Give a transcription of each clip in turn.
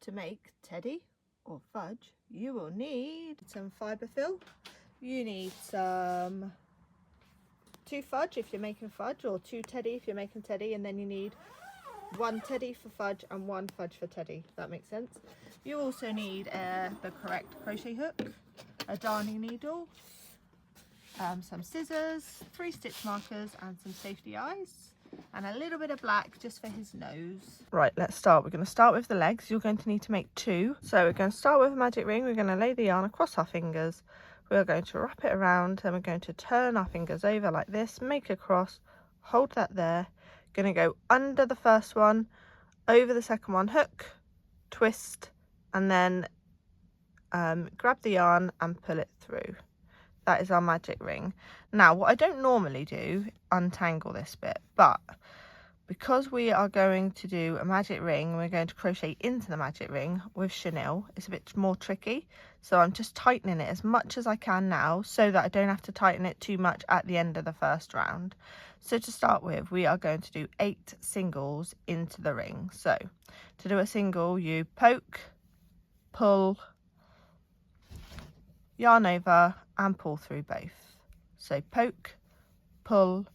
To make teddy or fudge, you will need some fibre fill. You need some 2 fudge if you're making fudge, or 2 teddy if you're making teddy, and then you need 1 teddy for fudge and 1 fudge for teddy. That makes sense. You also need the correct crochet hook, a darning needle, some scissors, 3 stitch markers and some safety eyes, and a little bit of black just for his nose. Right, let's start. We're going to start with the legs. You're going to need to make 2. So we're going to start with a magic ring. We're going to lay the yarn across our fingers. We're going to wrap it around, and we're going to turn our fingers over like this, make a cross, hold that there. Going to go under the first one, over the second one, hook, twist, and then grab the yarn and pull it through. That is our magic ring. Now, what I don't normally do, untangle this bit, but because we are going to do a magic ring, we're going to crochet into the magic ring with chenille. It's a bit more tricky, so I'm just tightening it as much as I can now so that I don't have to tighten it too much at the end of the first round. So to start with, we are going to do 8 singles into the ring. So to do a single, you poke, pull, yarn over and pull through both. So poke, pull,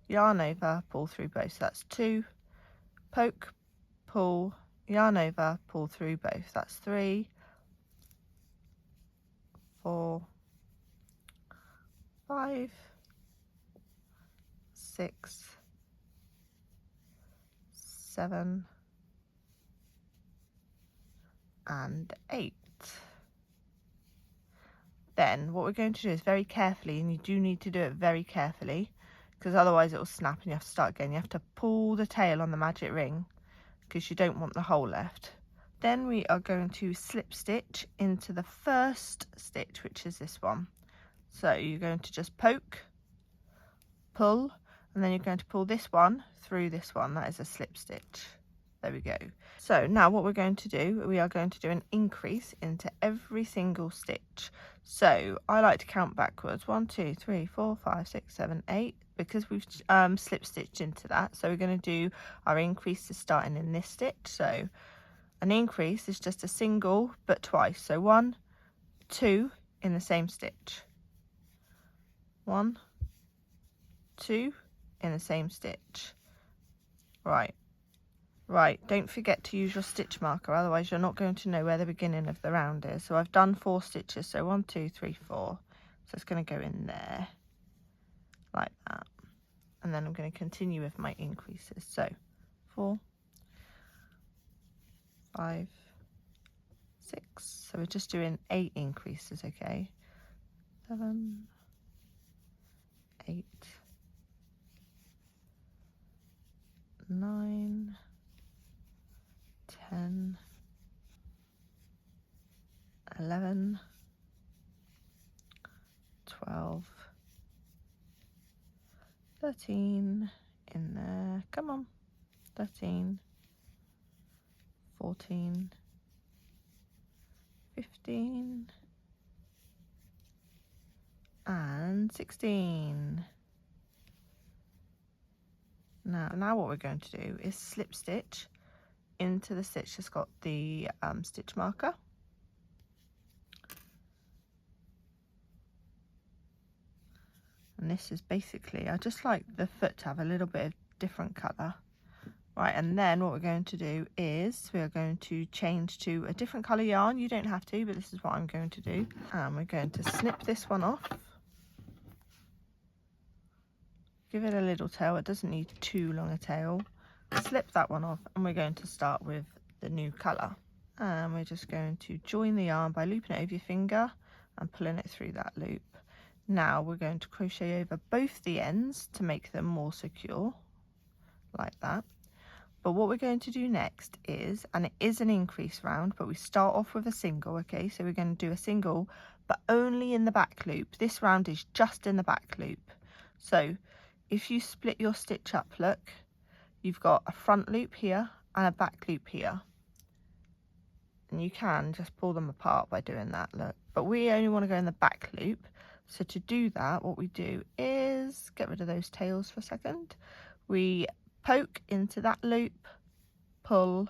yarn over, pull through both. So that's 2, poke, pull, yarn over, pull through both. That's 3, 4, 5, 6, 7 and 8. Then what we're going to do is very carefully, and you do need to do it very carefully because otherwise it will snap and you have to start again. You have to pull the tail on the magic ring because you don't want the hole left. Then we are going to slip stitch into the first stitch, which is this one. So you're going to just poke, pull, and then you're going to pull this one through this one. That is a slip stitch. There we go. So now what we're going to do, we are going to do an increase into every single stitch. So I like to count backwards. 1, 2, 3, 4, 5, 6, 7, 8, because we've slip stitched into that. So we're going to do our increases starting in this stitch. So an increase is just a single but twice. So 1, 2 in the same stitch. 1, 2 in the same stitch. Right, don't forget to use your stitch marker, otherwise you're not going to know where the beginning of the round is. So I've done 4 stitches, so 1, 2, 3, 4. So it's going to go in there, like that. And then I'm going to continue with my increases. So 4, 5, 6. So we're just doing 8 increases, okay? 7, 8, 9, 10, 11, 12, 13 in there, come on, 13, 14, 15 and 16. Now what we're going to do is slip stitch into the stitch that's got the stitch marker. And this is basically, I just like the foot to have a little bit of different colour. Right, and then what we're going to do is we're going to change to a different colour yarn. You don't have to, but this is what I'm going to do. And we're going to snip this one off. Give it a little tail, it doesn't need too long a tail. Slip that one off, and we're going to start with the new colour. And we're just going to join the yarn by looping it over your finger and pulling it through that loop. Now we're going to crochet over both the ends to make them more secure, like that. But what we're going to do next is, and it is an increase round, but we start off with a single, okay? So we're going to do a single, but only in the back loop. This round is just in the back loop. So if you split your stitch up, look, you've got a front loop here and a back loop here. And you can just pull them apart by doing that, look. But we only want to go in the back loop. So to do that, what we do is get rid of those tails for a second. We poke into that loop, pull,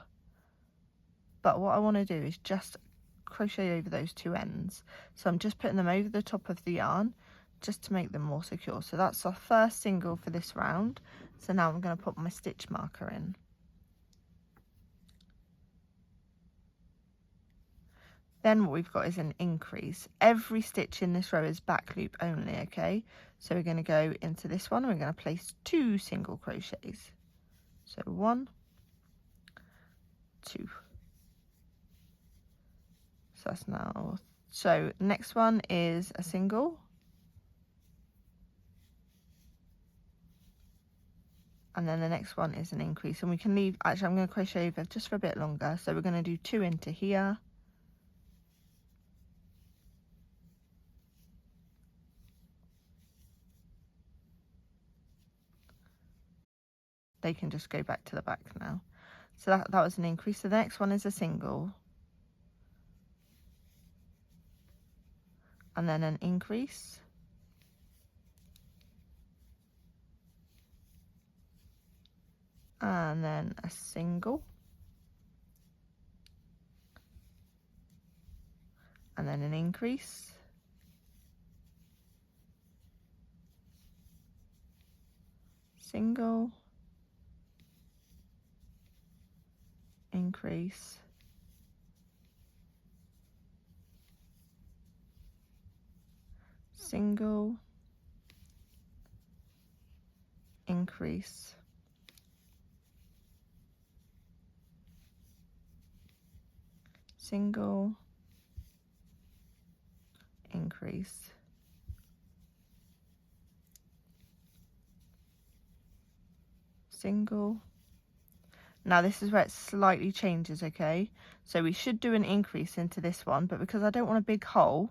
but what I want to do is just crochet over those two ends. So I'm just putting them over the top of the yarn just to make them more secure. So that's our first single for this round. So now I'm going to put my stitch marker in. Then what we've got is an increase. Every stitch in this row is back loop only, okay? So we're going to go into this one and we're going to place 2 single crochets. So 1, 2. So that's now, so next one is a single. And then the next one is an increase. And we can leave, actually I'm going to crochet over just for a bit longer. So we're going to do 2 into here. They can just go back to the back now. So that was an increase. So the next one is a single. And then an increase. And then a single. And then an increase. Single. Increase. Single. Increase. Single. Increase. Single. Now this is where it slightly changes, okay? So we should do an increase into this one, but because I don't want a big hole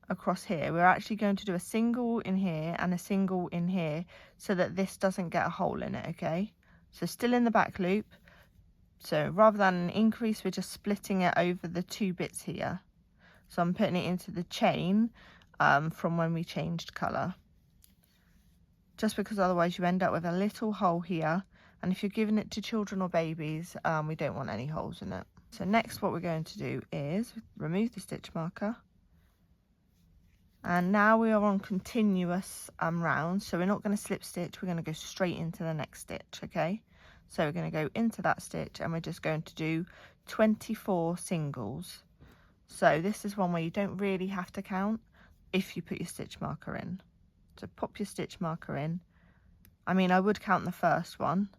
across here, we're actually going to do a single in here and a single in here so that this doesn't get a hole in it, okay? So still in the back loop. So rather than an increase, we're just splitting it over the 2 bits here. So I'm putting it into the chain from when we changed colour. Just because otherwise you end up with a little hole here. And if you're giving it to children or babies, we don't want any holes in it. So next what we're going to do is remove the stitch marker. And now we are on continuous rounds. So we're not going to slip stitch, we're going to go straight into the next stitch, okay? So we're going to go into that stitch and we're just going to do 24 singles. So this is one where you don't really have to count if you put your stitch marker in. So pop your stitch marker in. I mean, I would count the first one,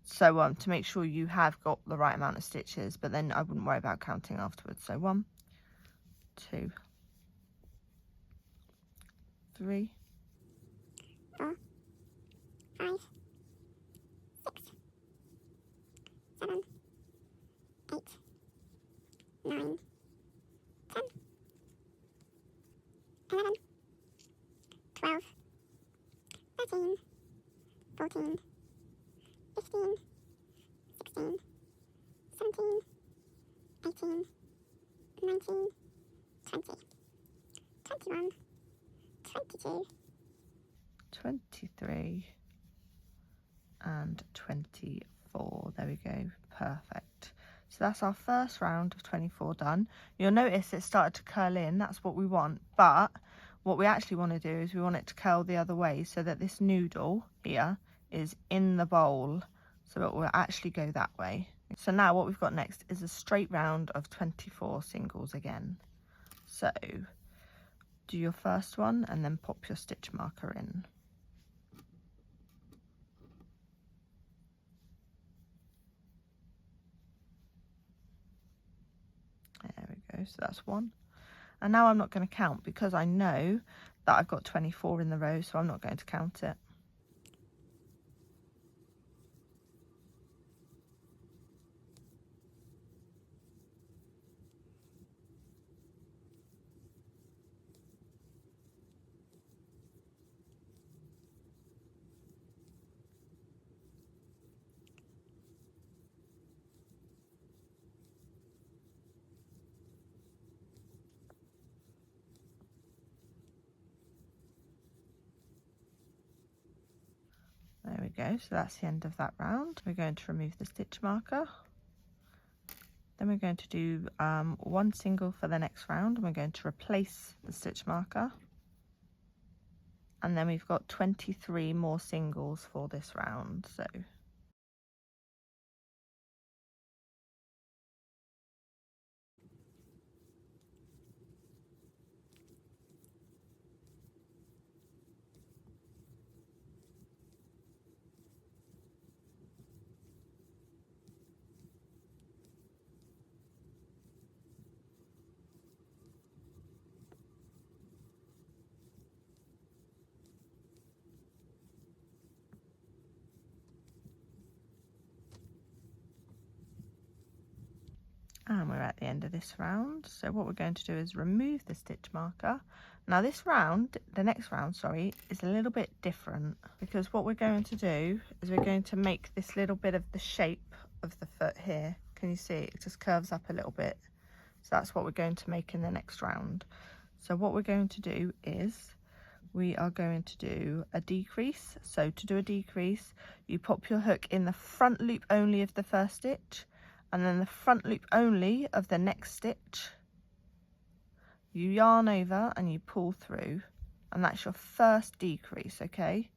so to make sure you have got the right amount of stitches, but then I wouldn't worry about counting afterwards. So 1, 2, 3, 4, 5, 6, 7, 8, 9, 10, 11, 12, 13, 14, 15, 16, 17, 18, 19, 20, 21, 22, 23 and 24. There we go, perfect. So that's our first round of 24 done. You'll notice it started to curl in, that's what we want, but what we actually want to do is we want it to curl the other way so that this noodle here is in the bowl, so it will actually go that way. So now what we've got next is a straight round of 24 singles again. So do your first one and then pop your stitch marker in. There we go, so that's 1. And now I'm not going to count because I know that I've got 24 in the row, so I'm not going to count it. There we go, so that's the end of that round. We're going to remove the stitch marker. Then we're going to do one single for the next round, and we're going to replace the stitch marker. And then we've got 23 more singles for this round. So and we're at the end of this round. So what we're going to do is remove the stitch marker. Now this round, the next round, sorry, is a little bit different, because what we're going to do is we're going to make this little bit of the shape of the foot here. Can you see? It just curves up a little bit. So that's what we're going to make in the next round. So what we're going to do is we are going to do a decrease. So to do a decrease, you pop your hook in the front loop only of the first stitch, and then the front loop only of the next stitch. You yarn over and you pull through, and that's your first decrease. Okay,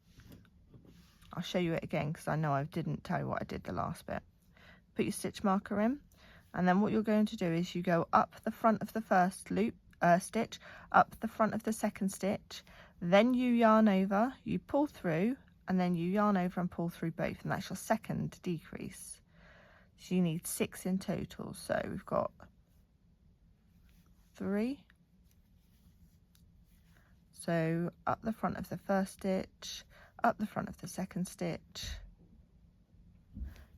I'll show you it again because I know I didn't tell you what I did the last bit. Put your stitch marker in, and then what you're going to do is you go up the front of the first loop stitch, up the front of the second stitch, then you yarn over, you pull through, and then you yarn over and pull through both, and that's your second decrease. So you need 6 in total. So we've got 3. So up the front of the first stitch, up the front of the second stitch,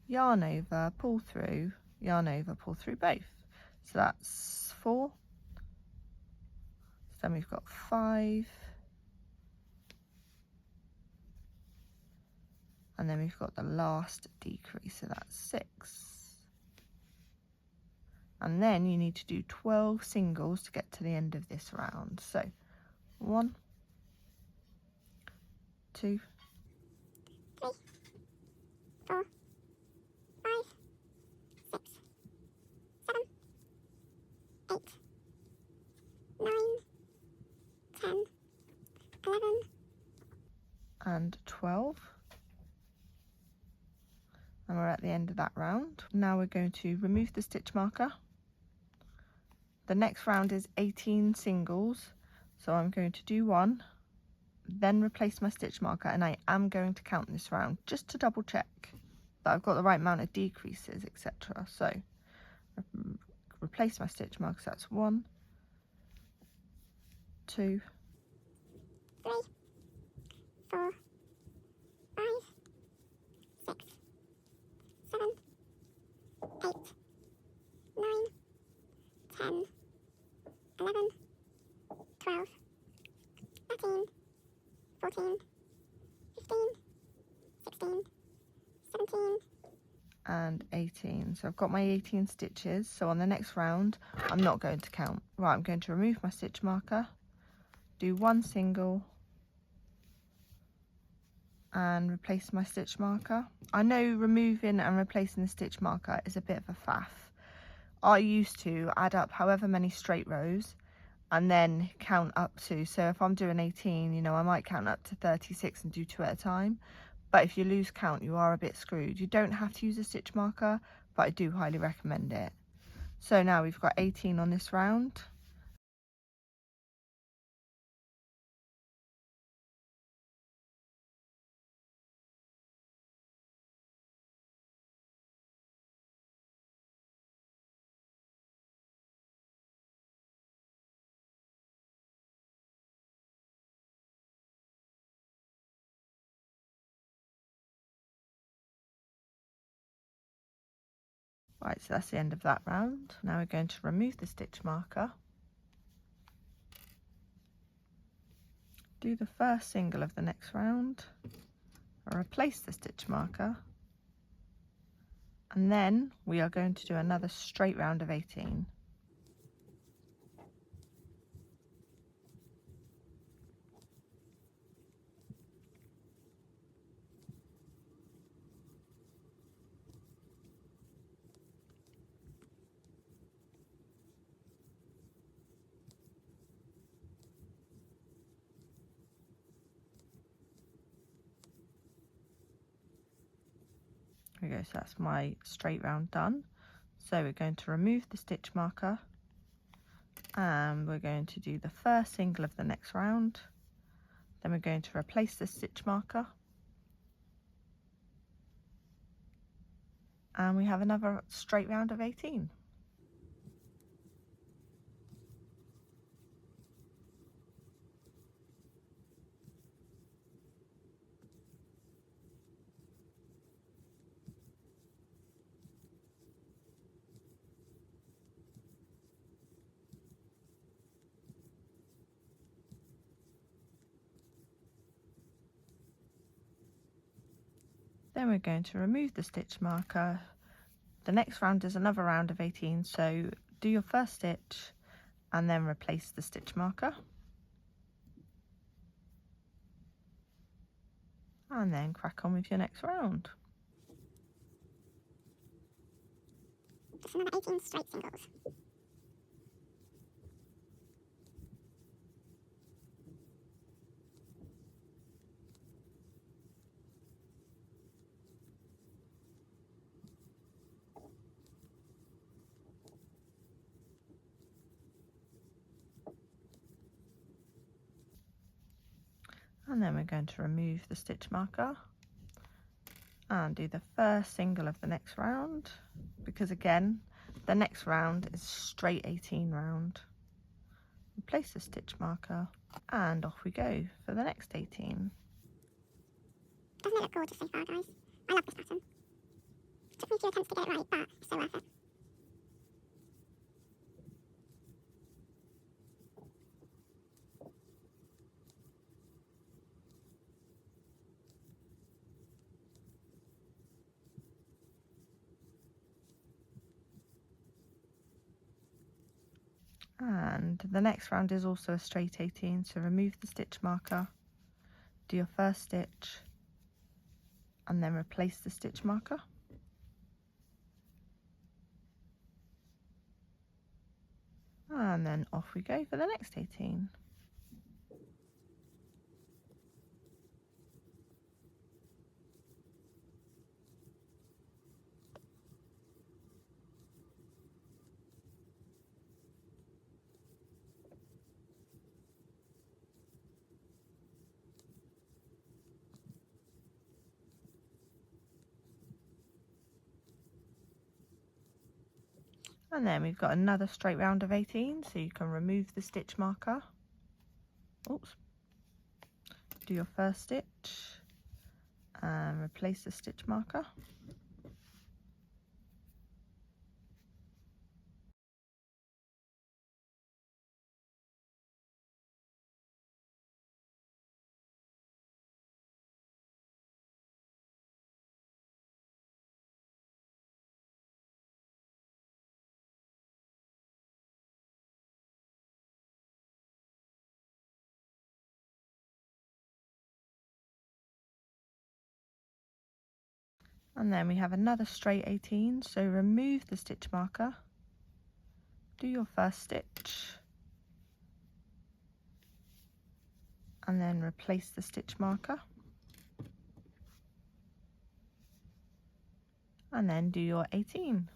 yarn over, pull through, yarn over, pull through both. So that's 4. So then we've got 5. And then we've got the last decrease, so that's 6. And then you need to do 12 singles to get to the end of this round. So 1, 2, 3, 4, 5, 6, 7, 8, 9, 10, 11, and 12. And we're at the end of that round. Now we're going to remove the stitch marker. The next round is 18 singles. So I'm going to do 1, then replace my stitch marker, and I am going to count this round just to double check that I've got the right amount of decreases, etc. So replace my stitch marker, so that's 1, 2, 3, 4, 5, 6, 7, 8, 9, 10, 11, 12, 13, 14, 15, 16, 17, and 18. So I've got my 18 stitches. So on the next round, I'm not going to count. Right, I'm going to remove my stitch marker, do 1 single, and replace my stitch marker. I know removing and replacing the stitch marker is a bit of a faff. I used to add up however many straight rows and then count up to, so if I'm doing 18, you know, I might count up to 36 and do 2 at a time. But if you lose count, you are a bit screwed. You don't have to use a stitch marker, but I do highly recommend it. So now we've got 18 on this round. Right, so that's the end of that round. Now we're going to remove the stitch marker, do the first single of the next round, replace the stitch marker, and then we are going to do another straight round of 18. we go, so that's my straight round done. So we're going to remove the stitch marker and we're going to do the first single of the next round. Then we're going to replace the stitch marker. And we have another straight round of 18. Then we're going to remove the stitch marker. The next round is another round of 18, so do your first stitch and then replace the stitch marker. And then crack on with your next round. Just another 18 straight singles. And then we're going to remove the stitch marker and do the first single of the next round, because again the next round is straight 18 round. Replace the stitch marker and off we go for the next 18. Doesn't it look gorgeous so far, guys? I love this pattern. Took me 2 attempts to get it right, but it's so worth it. And the next round is also a straight 18, so remove the stitch marker, do your first stitch and then replace the stitch marker. And then off we go for the next 18. And then we've got another straight round of 18, so you can remove the stitch marker. Oops. Do your first stitch and replace the stitch marker. And then we have another straight 18, so remove the stitch marker, do your first stitch and then replace the stitch marker, and then do your 18.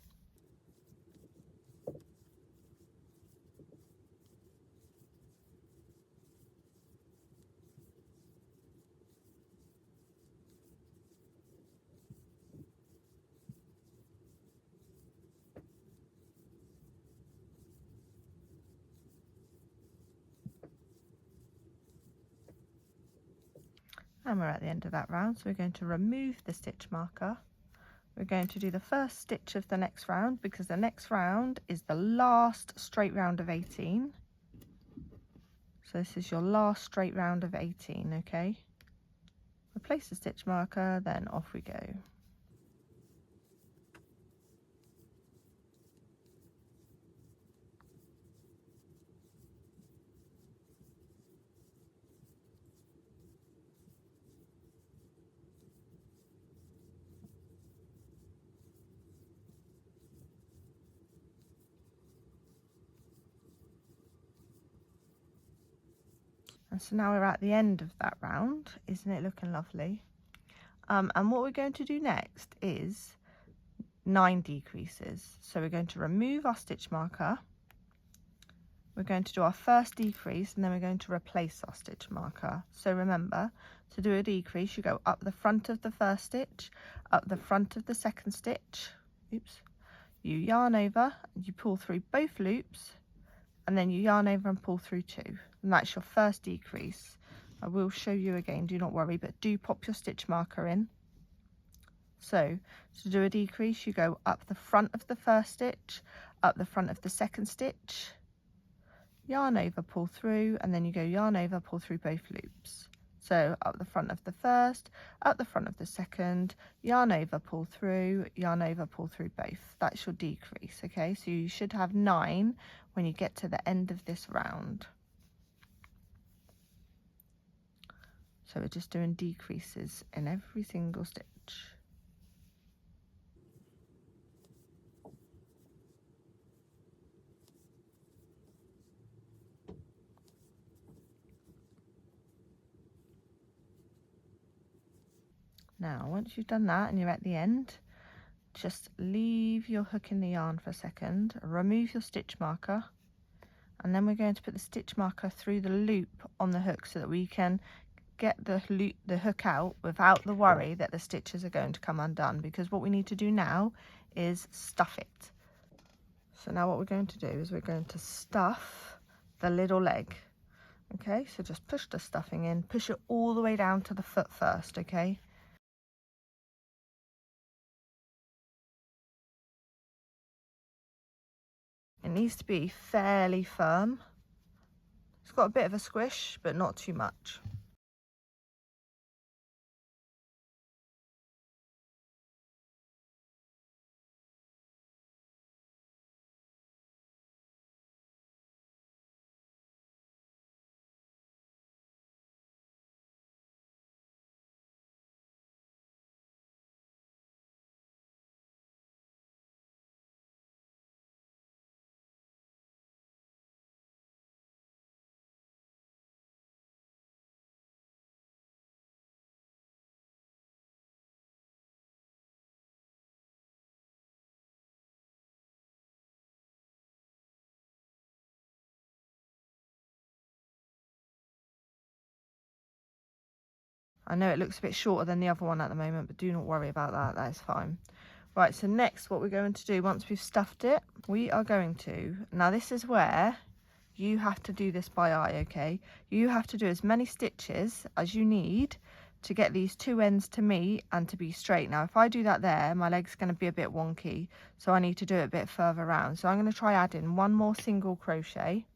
And we're at the end of that round, so we're going to remove the stitch marker. We're going to do the first stitch of the next round, because the next round is the last straight round of 18. So this is your last straight round of 18, okay? Replace the stitch marker, then off we go. And so now we're at the end of that round. Isn't it looking lovely? And what we're going to do next is 9 decreases. So we're going to remove our stitch marker, we're going to do our first decrease, and then we're going to replace our stitch marker. So remember, to do a decrease, you go up the front of the first stitch, up the front of the second stitch, oops, you yarn over, you pull through both loops, and then you yarn over and pull through 2, and that's your first decrease. I will show you again, do not worry, but do pop your stitch marker in. So to do a decrease, you go up the front of the first stitch, up the front of the second stitch, yarn over, pull through, and then you go yarn over, pull through both loops. So up the front of the first, up the front of the second, yarn over, pull through, yarn over, pull through both. That's your decrease, okay? So you should have 9 when you get to the end of this round. So we're just doing decreases in every single stitch. Now, once you've done that and you're at the end, just leave your hook in the yarn for a second, remove your stitch marker, and then we're going to put the stitch marker through the loop on the hook so that we can get the hook out without the worry that the stitches are going to come undone, because what we need to do now is stuff it. So now what we're going to do is we're going to stuff the little leg. Okay, so just push the stuffing in, push it all the way down to the foot first, okay? It needs to be fairly firm. It's got a bit of a squish, but not too much. I know it looks a bit shorter than the other one at the moment, but do not worry about that, that is fine. Right, so next what we're going to do, once we've stuffed it, we are going to, now this is where you have to do this by eye, okay? You have to do as many stitches as you need to get these 2 ends to meet and to be straight. Now if I do that there, my leg's going to be a bit wonky, so I need to do it a bit further around. So I'm going to try adding 1 more single crochet.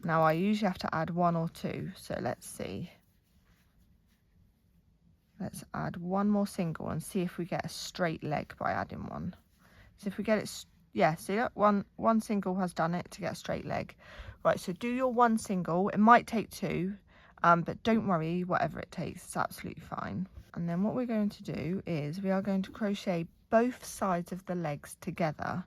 Now I usually have to add 1 or 2, so let's see. Let's add 1 more single and see if we get a straight leg by adding 1. So if we get it, yeah, see that one single has done it to get a straight leg. Right, so do your 1 single. It might take 2, but don't worry, whatever it takes, it's absolutely fine. And then what we're going to do is we are going to crochet both sides of the legs together.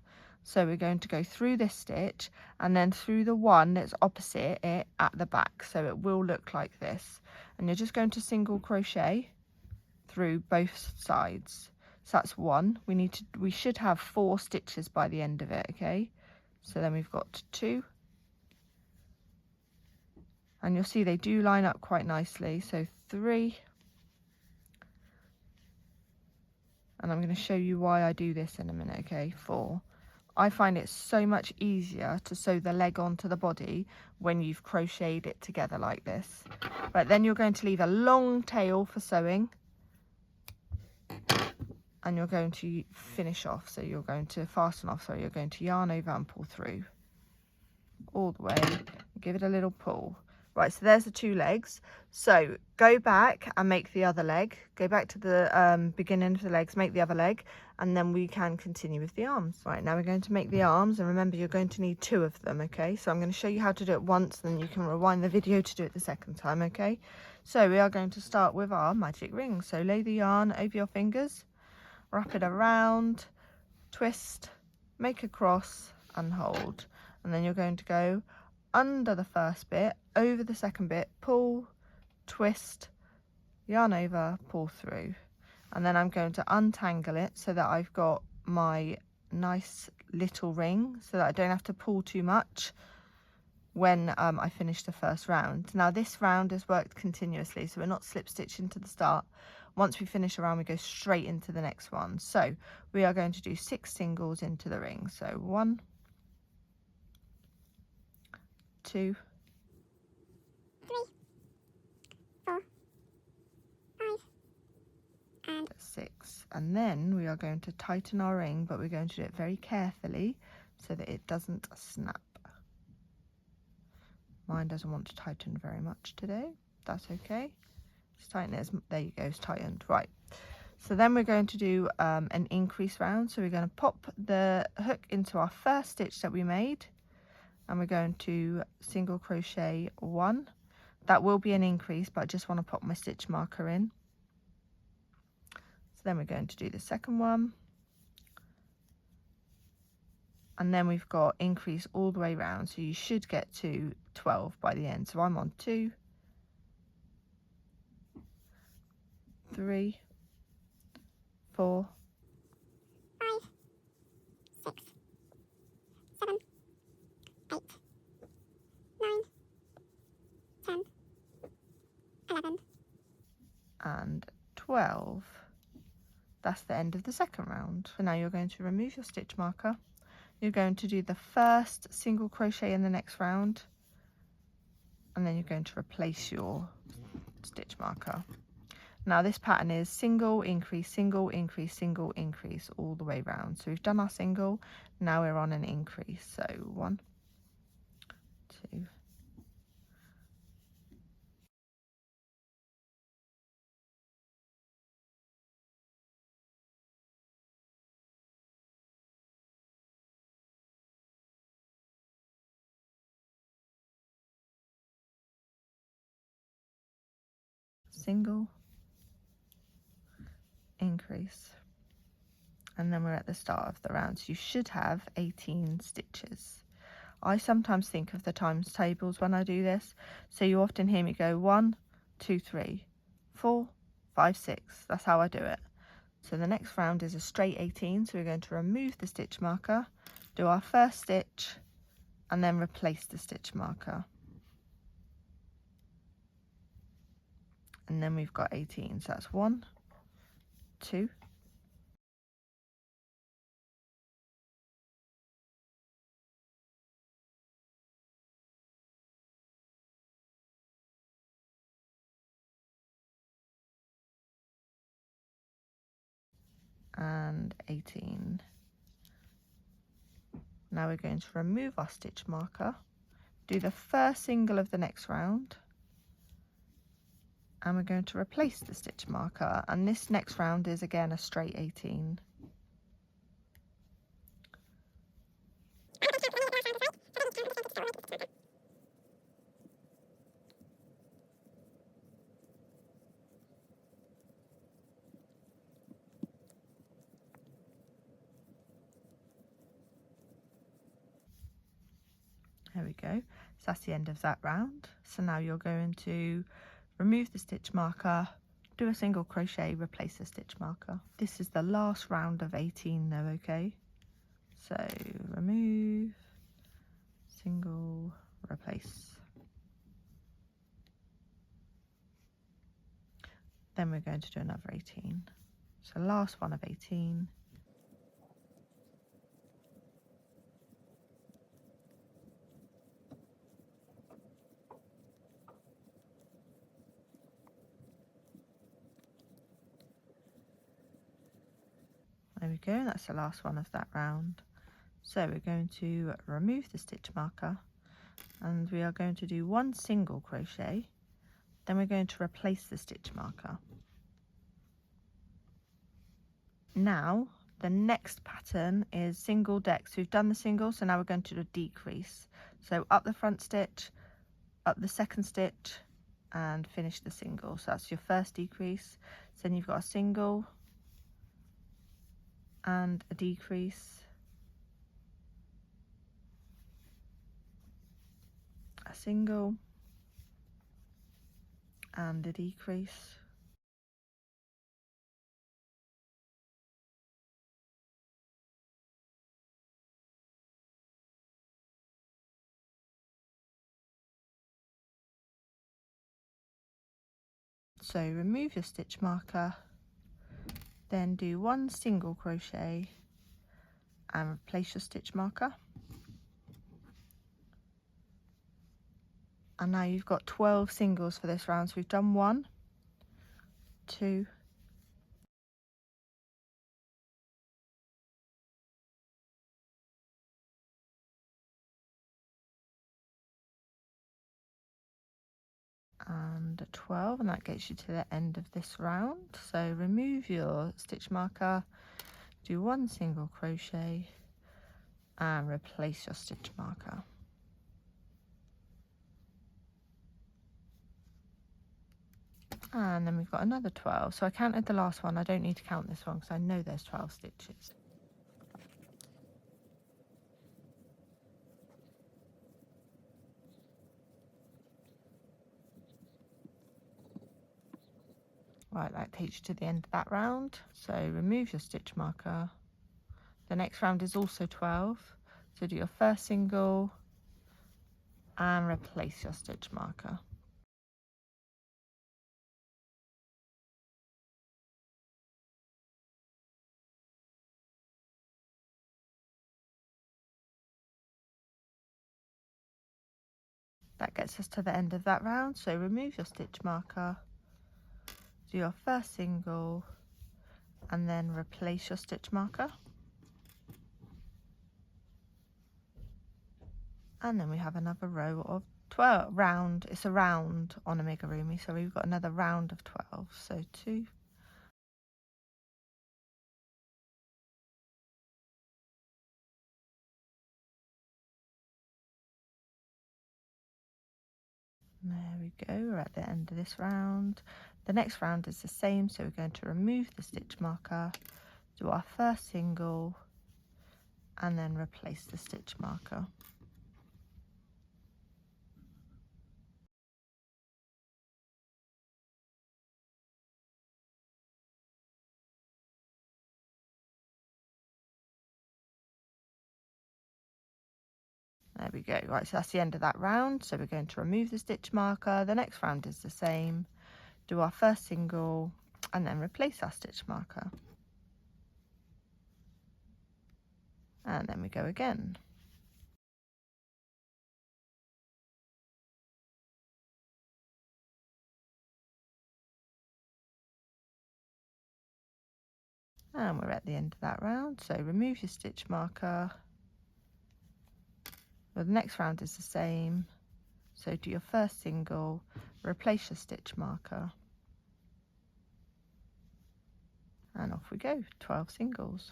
So we're going to go through this stitch and then through the one that's opposite it at the back. So it will look like this. And you're just going to single crochet through both sides. So that's 1. We should have 4 stitches by the end of it, okay? So then we've got 2. And you'll see they do line up quite nicely. So 3. And I'm going to show you why I do this in a minute, okay? 4. I find it so much easier to sew the leg onto the body when you've crocheted it together like this. But then you're going to leave a long tail for sewing. And you're going to finish off. So you're going to fasten off. So you're going to yarn over and pull through all the way. Give it a little pull. Right, so there's the 2 legs. So go back and make the other leg. Go back to the beginning of the legs, make the other leg, and then we can continue with the arms. Right, now we're going to make the arms, and remember you're going to need 2 of them, okay? So I'm going to show you how to do it once, then you can rewind the video to do it the second time, okay? So we are going to start with our magic ring. So lay the yarn over your fingers, wrap it around, twist, make a cross, and hold. And then you're going to go under the first bit, over the second bit, pull, twist, yarn over, pull through. and then I'm going to untangle it so that I've got my nice little ring, so that I don't have to pull too much when I finish the first round. Now this round is worked continuously, so we're not slip stitching to the start. Once we finish a round, we go straight into the next one. So we are going to do 6 singles into the ring. So 1, 2, 3, 4, 5, and 6. And then we are going to tighten our ring, but we're going to do it very carefully so that it doesn't snap. Mine doesn't want to tighten very much today. That's okay. Just tighten it. There you go, it's tightened. Right. So then we're going to do an increase round. So we're going to pop the hook into our first stitch that we made, and we're going to single crochet 1. That will be an increase, but I just want to pop my stitch marker in. So then we're going to do the second one, and then we've got increase all the way around, so you should get to 12 by the end. So I'm on 2, 3, 4, 5, 6, 7, 8, 9, 10, 11, and 12. That's the end of the second round. So now you're going to remove your stitch marker. You're going to do the first single crochet in the next round, and then you're going to replace your stitch marker. Now this pattern is single, increase, single, increase, single, increase all the way round. So we've done our single, now we're on an increase. So 1, 2, single, increase, and then we're at the start of the round. So you should have 18 stitches. I sometimes think of the times tables when I do this, so you often hear me go 1, 2, 3, 4, 5, 6. That's how I do it. So the next round is a straight 18, so we're going to remove the stitch marker, do our first stitch, and then replace the stitch marker. And then we've got 18, so that's 1, 2, and 18. Now we're going to remove our stitch marker, do the first single of the next round, and we're going to replace the stitch marker, and this next round is again a straight 18. There we go. So that's the end of that round. So now you're going to remove the stitch marker, do a single crochet, replace the stitch marker. This is the last round of 18 though, okay? So remove, single, replace. Then we're going to do another 18. So last one of 18. There we go, that's the last one of that round. So we're going to remove the stitch marker, and we are going to do 1 single crochet, then we're going to replace the stitch marker. Now the next pattern is single decks. We've done the single, so now we're going to do a decrease. So up the front stitch, up the second stitch, and finish the single. So that's your first decrease. So then you've got a single and a decrease, a single and a decrease, So remove your stitch marker, then do 1 single crochet and replace your stitch marker. And now you've got 12 singles for this round. So we've done 1, 2, and 12, and that gets you to the end of this round. So remove your stitch marker, do 1 single crochet and replace your stitch marker. And then we've got another 12. So I counted the last one. I don't need to count this one because I know there's 12 stitches. Right, that takes you to the end of that round. So remove your stitch marker. The next round is also 12. So do your first single and replace your stitch marker. That gets us to the end of that round. So remove your stitch marker, do your first single and then replace your stitch marker. And then we have another row of 12 round. It's a round on amigurumi, so we've got another round of 12. So 2, there we go, we're at the end of this round. The next round is the same, so we're going to remove the stitch marker, do our first single and then replace the stitch marker. There we go. Right, so that's the end of that round. So we're going to remove the stitch marker. The next round is the same. Do our first single and then replace our stitch marker. And then we go again. And we're at the end of that round. So remove your stitch marker. Well, the next round is the same. So do your first single, replace your stitch marker. And off we go, 12 singles.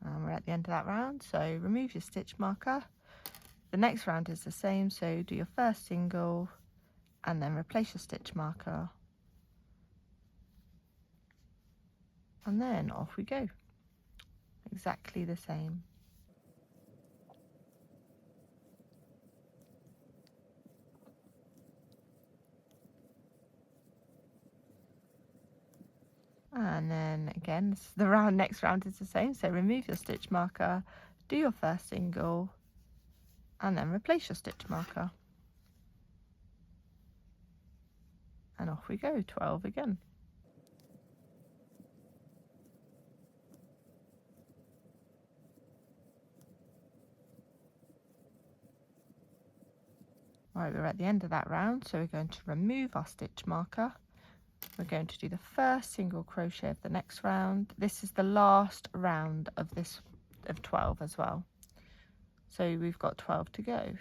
And we're at the end of that round. So remove your stitch marker. The next round is the same. So do your first single and then replace your stitch marker. And then off we go. Exactly the same. And then again, the next round is the same. So remove your stitch marker, do your first single, and then replace your stitch marker. And off we go, 12 again. Right, we're at the end of that round, so we're going to remove our stitch marker. We're going to do the first single crochet of the next round. This is the last round of this of 12 as well. So we've got 12 to go.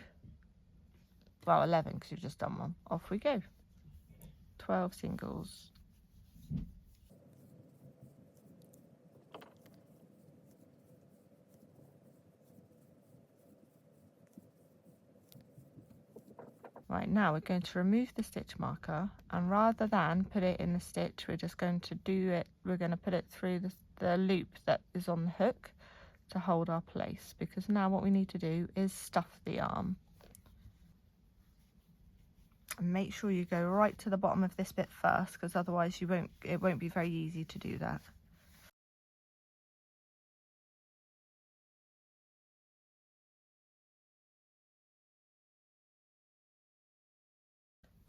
Well, 11 because you've just done one. Off we go. 12 singles. Right, now we're going to remove the stitch marker, and rather than put it in the stitch, we're just going to we're going to put it through the loop that is on the hook to hold our place, because now what we need to do is stuff the arm. And make sure you go right to the bottom of this bit first, because otherwise it won't be very easy to do that.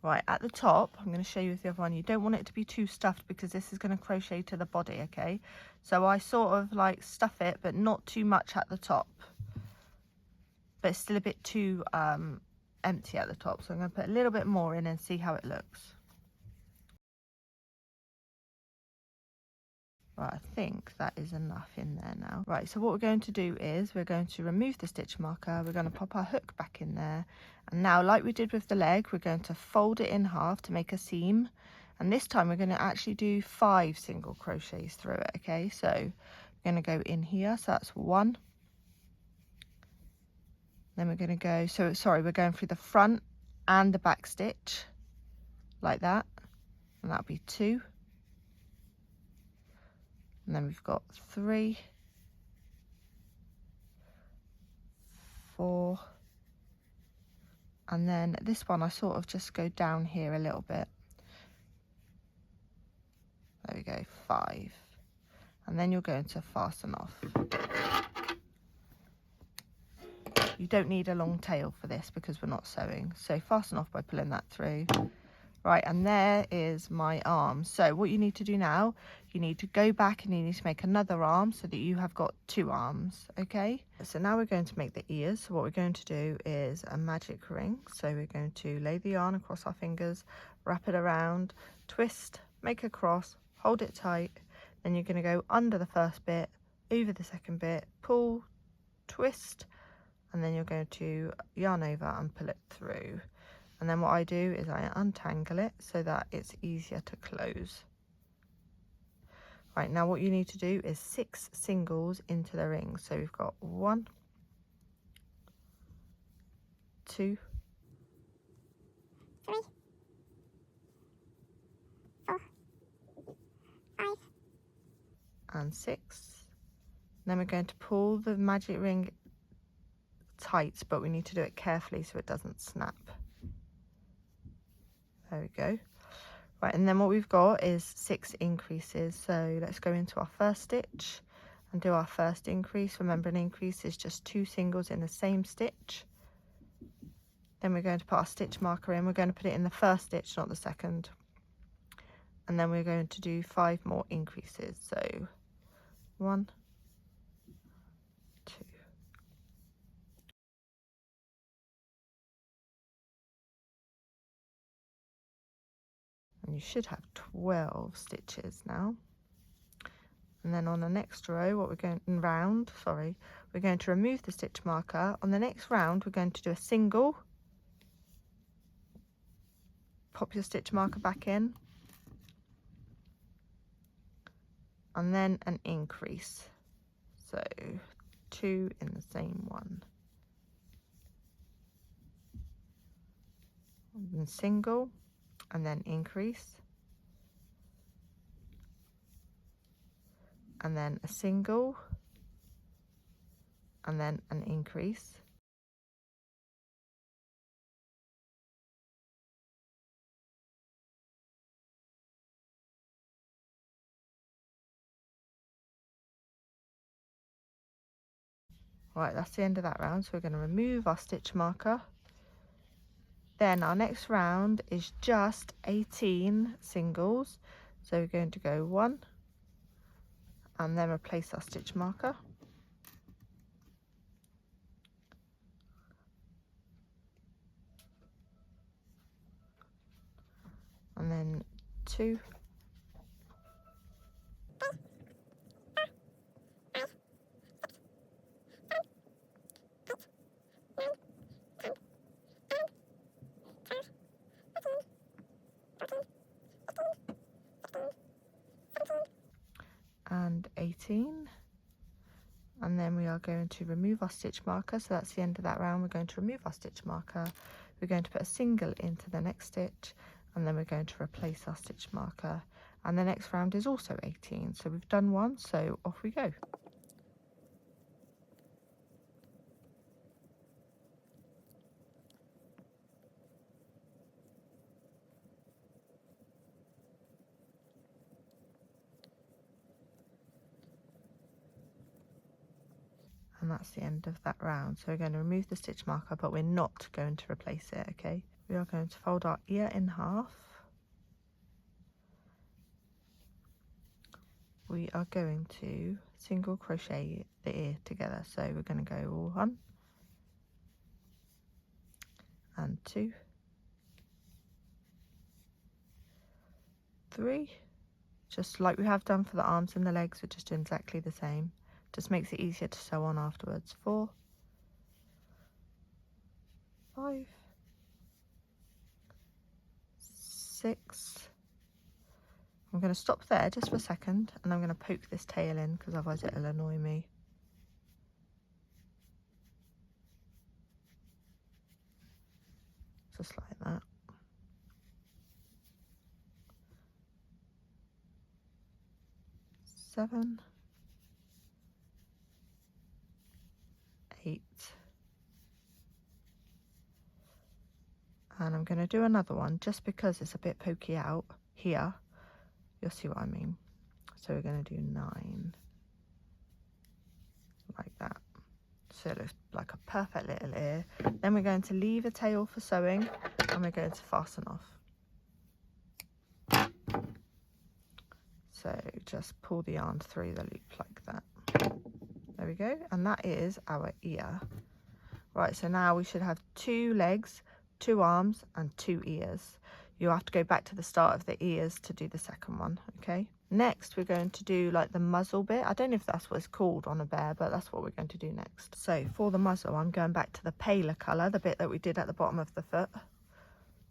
Right, at the top, I'm going to show you with the other one. You don't want it to be too stuffed because this is going to crochet to the body, okay? So I sort of like stuff it, but not too much at the top. But it's still a bit too empty at the top. So I'm going to put a little bit more in and see how it looks. Right, I think that is enough in there now. Right, so what we're going to do is we're going to remove the stitch marker. We're going to pop our hook back in there. And now, like we did with the leg, we're going to fold it in half to make a seam. And this time we're going to actually do 5 single crochets through it, okay? So we're going to go in here. So that's 1. Then we're going to go, so sorry, we're going through the front and the back stitch like that. And that'll be 2. And then we've got 3, 4, and then this one I sort of just go down here a little bit. There we go, 5. And then you're going to fasten off. You don't need a long tail for this because we're not sewing. So fasten off by pulling that through. Right, and there is my arm. So what you need to do now, you need to go back and you need to make another arm so that you have got 2 arms, okay? So now we're going to make the ears. So what we're going to do is a magic ring. So we're going to lay the yarn across our fingers, wrap it around, twist, make a cross, hold it tight. Then you're going to go under the first bit, over the second bit, pull, twist, and then you're going to yarn over and pull it through. And then what I do is I untangle it so that it's easier to close. Right, now what you need to do is 6 singles into the ring. So we've got 1, 2, 3, 4, 5, and 6. Then we're going to pull the magic ring tight, but we need to do it carefully so it doesn't snap. There we go. Right, and then what we've got is 6 increases. So let's go into our first stitch and do our first increase. Remember, an increase is just 2 singles in the same stitch. Then we're going to put our stitch marker in. We're going to put it in the first stitch, not the second. And then we're going to do 5 more increases. So 1, 2. And you should have 12 stitches now. And then on the next row, we're going to remove the stitch marker. On the next round, we're going to do a single, pop your stitch marker back in, and then an increase. So 2 in the same one. And single, and then increase, and then a single, and then an increase, right, that's the end of that round. So we're going to remove our stitch marker. Then our next round is just 18 singles. So we're going to go 1 and then replace our stitch marker. And then 2. And 18, and then we are going to remove our stitch marker. So that's the end of that round. We're going to remove our stitch marker, we're going to put a single into the next stitch, and then we're going to replace our stitch marker. And the next round is also 18. So we've done 1, so off we go. And that's the end of that round. So we're going to remove the stitch marker, but we're not going to replace it, okay? we are going to fold our ear in half. We are going to single crochet the ear together. So we're going to go 1 and 2, 3, just like we have done for the arms and the legs. We're just doing exactly the same. Just makes it easier to sew on afterwards. 4, 5, 6. I'm going to stop there just for a second, and I'm going to poke this tail in because otherwise it'll annoy me. Just like that. 7, 8, and I'm going to do another one just because it's a bit pokey out here. You'll see what I mean. So we're going to do 9, like that. So it looks like a perfect little ear. Then we're going to leave a tail for sewing, and we're going to fasten off. So just pull the yarn through the loop like that. There we go, and that is our ear. Right, so now we should have 2 legs, 2 arms and 2 ears. You'll have to go back to the start of the ears to do the second one, okay? Next, we're going to do like the muzzle bit. I don't know if that's what it's called on a bear, but that's what we're going to do next. So for the muzzle, I'm going back to the paler colour, the bit that we did at the bottom of the foot,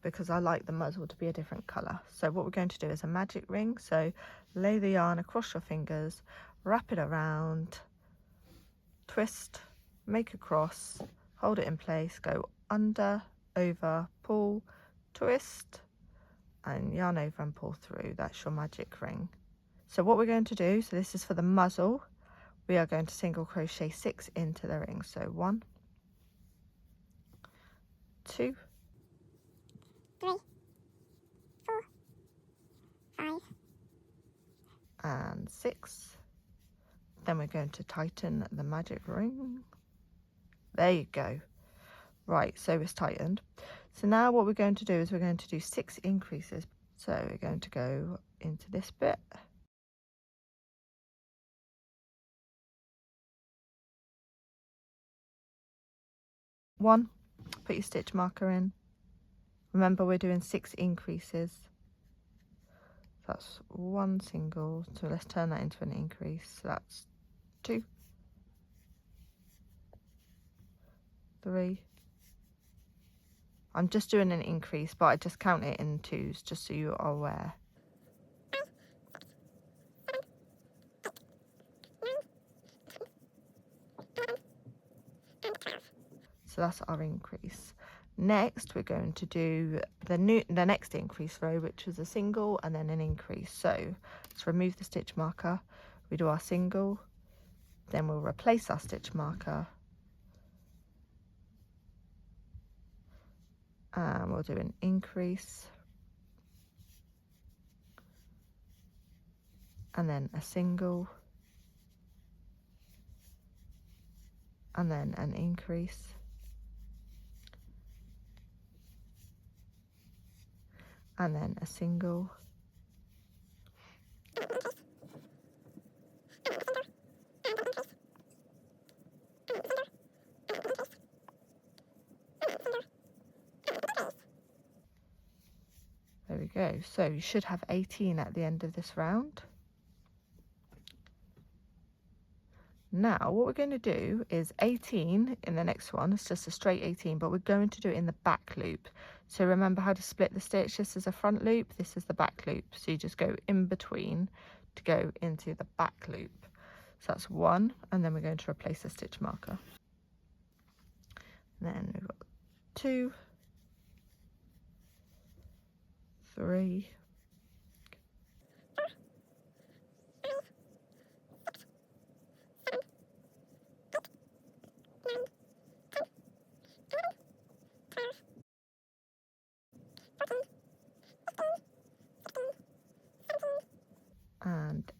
because I like the muzzle to be a different colour. So what we're going to do is a magic ring. So lay the yarn across your fingers, wrap it around, twist, make a cross, hold it in place, go under, over, pull, twist, and yarn over and pull through. That's your magic ring. So what we're going to do, so this is for the muzzle, we are going to single crochet 6 into the ring. So 1, 2, 3, 4, 5, and 6. Then we're going to tighten the magic ring. There you go. Right, so it's tightened. So now what we're going to do is we're going to do 6 increases. So we're going to go into this bit. One, put your stitch marker in. Remember, we're doing 6 increases. That's 1 single, so let's turn that into an increase. So that's 2, 3. I'm just doing an increase, but I just count it in 2s, just so you are aware. So that's our increase. Next, we're going to do the next increase row, which is a single and then an increase. So let's remove the stitch marker. We do our single, then we'll replace our stitch marker, and we'll do an increase, and then a single, and then an increase, and then a single, there we go. So you should have 18 at the end of this round. Now what we're going to do is 18 in the next one. It's just a straight 18, but we're going to do it in the back loop. So remember how to split the stitch. This is a front loop, this is the back loop. So you just go in between to go into the back loop. So that's 1, and then we're going to replace the stitch marker. And then we've got 2, 3,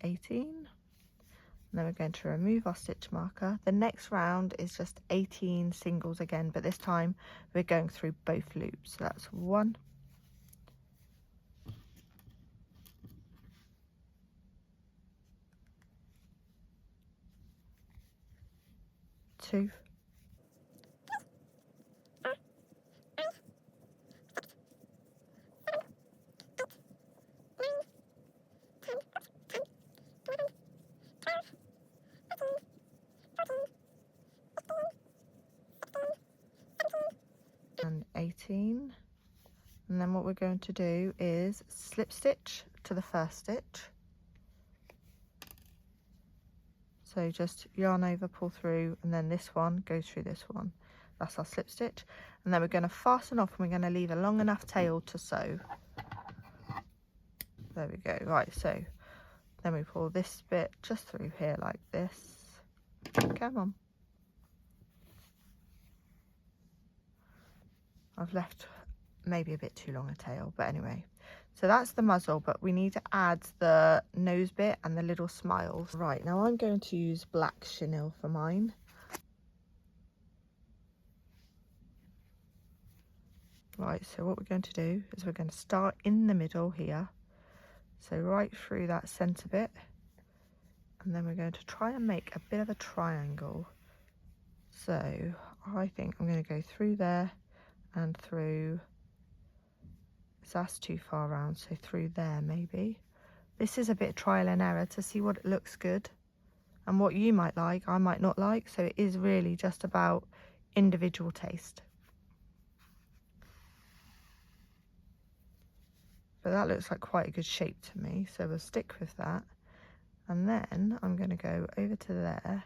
18. And then we're going to remove our stitch marker. The next round is just 18 singles again, but this time we're going through both loops. So that's 1, 2, and 18. And then what we're going to do is slip stitch to the first stitch. So just yarn over, pull through, and then this one goes through this one. That's our slip stitch. And then we're going to fasten off, and we're going to leave a long enough tail to sew. There we go. Right, so then we pull this bit just through here like this. Come on. I've left maybe a bit too long a tail, but anyway. So that's the muzzle, but we need to add the nose bit and the little smiles. Right, now I'm going to use black chenille for mine. Right, so what we're going to do is we're going to start in the middle here. So right through that centre bit. And then we're going to try and make a bit of a triangle. So I think I'm going to go through there and through. So that's too far around, so through there maybe. This is a bit trial and error to see what looks good and what you might like, I might not like. So it is really just about individual taste. But that looks like quite a good shape to me, so we'll stick with that. And then I'm going to go over to there.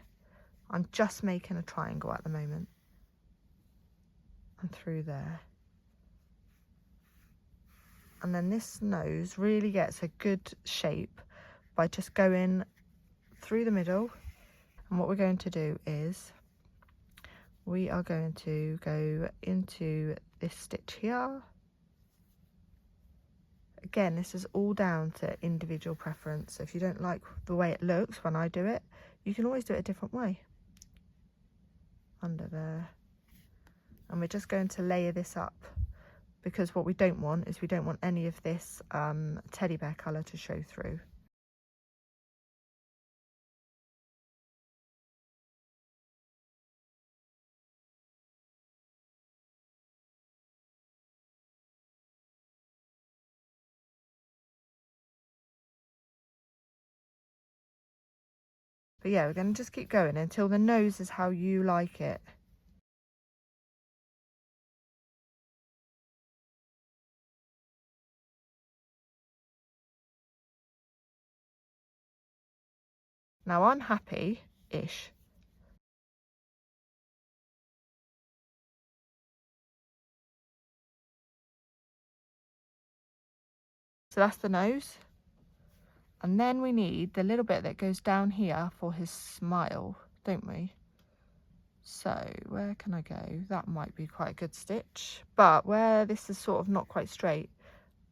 I'm just making a triangle at the moment. And through there. And then this nose really gets a good shape by just going through the middle. And what we're going to do is we are going to go into this stitch here. Again, this is all down to individual preference. So if you don't like the way it looks when I do it, you can always do it a different way. Under there. And we're just going to layer this up, because what we don't want is we don't want any of this teddy bear colour to show through. But yeah, we're going to just keep going until the nose is how you like it. Now I'm happy-ish. So that's the nose. And then we need the little bit that goes down here for his smile, don't we? So where can I go? That might be quite a good stitch. But where this is sort of not quite straight,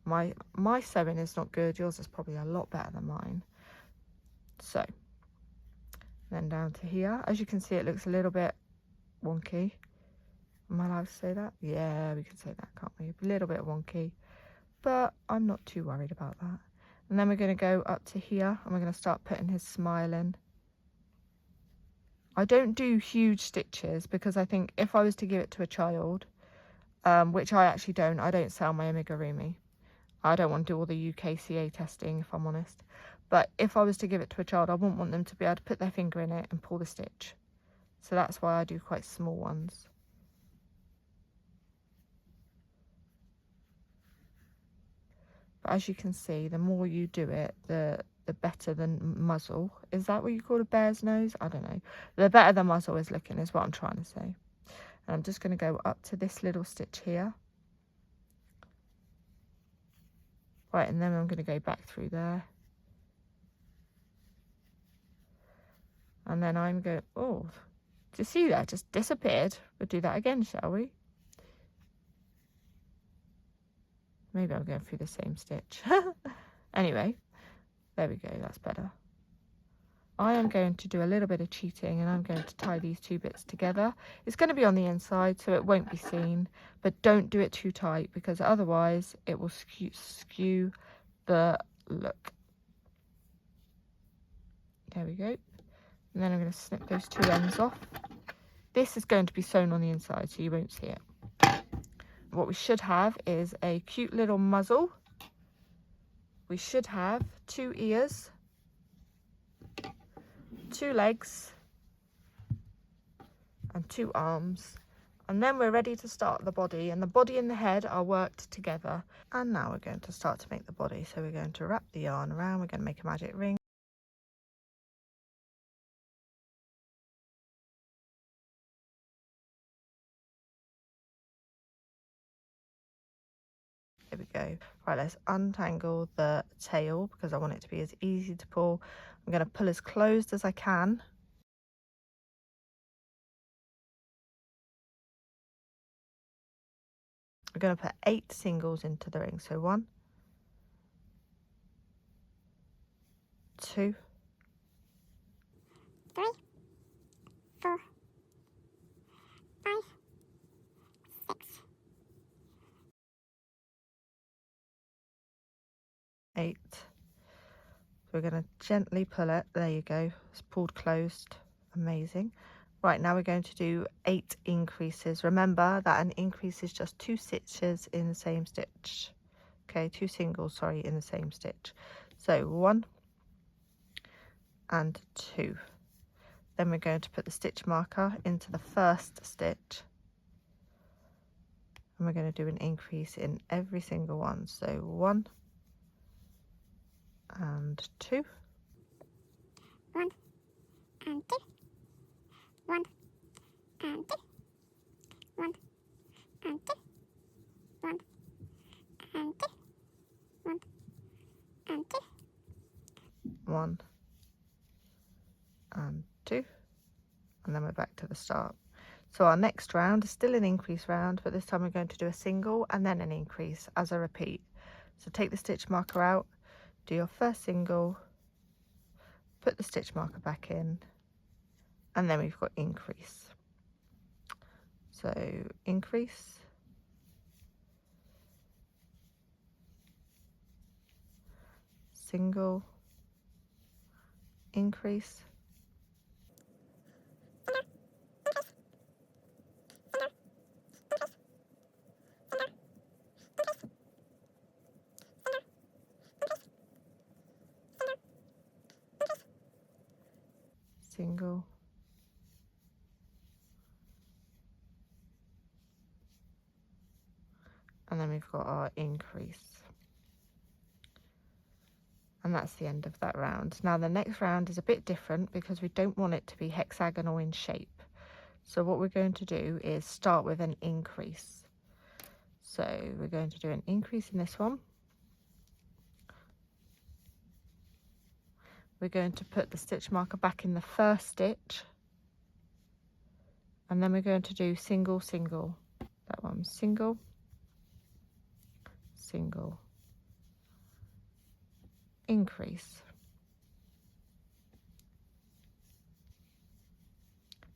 my sewing is not good. Yours is probably a lot better than mine. So then down to here. As you can see, it looks a little bit wonky. Am I allowed to say that? Yeah, we can say that, can't we? A little bit wonky. But I'm not too worried about that. And then we're going to go up to here and we're going to start putting his smile in. I don't do huge stitches because I think if I was to give it to a child, which I actually don't, I don't sell my amigurumi. I don't want to do all the UKCA testing, if I'm honest. But if I was to give it to a child, I wouldn't want them to be able to put their finger in it and pull the stitch. So that's why I do quite small ones. But as you can see, the more you do it, the better the muzzle. Is that what you call a bear's nose? I don't know. The better the muzzle is looking is what I'm trying to say. And I'm just going to go up to this little stitch here. Right, and then I'm going to go back through there. And then I'm going, oh, do you see that? Just disappeared. We'll do that again, shall we? Maybe I'm going through the same stitch. Anyway, there we go, that's better. I am going to do a little bit of cheating and I'm going to tie these two bits together. It's going to be on the inside so it won't be seen, but don't do it too tight because otherwise it will skew the look. There we go. And then I'm going to snip those two ends off. This is going to be sewn on the inside so you won't see it. What we should have is a cute little muzzle. We should have 2 ears, 2 legs and 2 arms, and then we're ready to start the body, and the body and the head are worked together. And now we're going to start to make the body. So we're going to wrap the yarn around, we're going to make a magic ring. There we go. Right, let's untangle the tail because I want it to be as easy to pull. I'm going to pull as closed as I can. I'm going to put 8 singles into the ring. So 1, 2, 3, 4, 5, 6, 8. So we're going to gently pull it. There you go. It's pulled closed. Amazing. Right, now we're going to do 8 increases. Remember that an increase is just 2 stitches in the same stitch. Okay, 2 singles, sorry, in the same stitch. So 1 and 2. Then we're going to put the stitch marker into the first stitch. And we're going to do an increase in every single one. So 1 and 2. 1 and 2, 1 and 2, 1 and 2, 1 and 2, 1 and 2, 1 and 2, and then we're back to the start. So our next round is still an increase round, but this time we're going to do a single and then an increase as a repeat. So take the stitch marker out, do your first single, put the stitch marker back in, and then we've got increase. So increase, single, increase, single, and then we've got our increase. And that's the end of that round. Now the next round is a bit different because we don't want it to be hexagonal in shape. So what we're going to do is start with an increase. So we're going to do an increase in this one. We're going to put the stitch marker back in the first stitch, and then we're going to do single, single. That one, single, single, increase,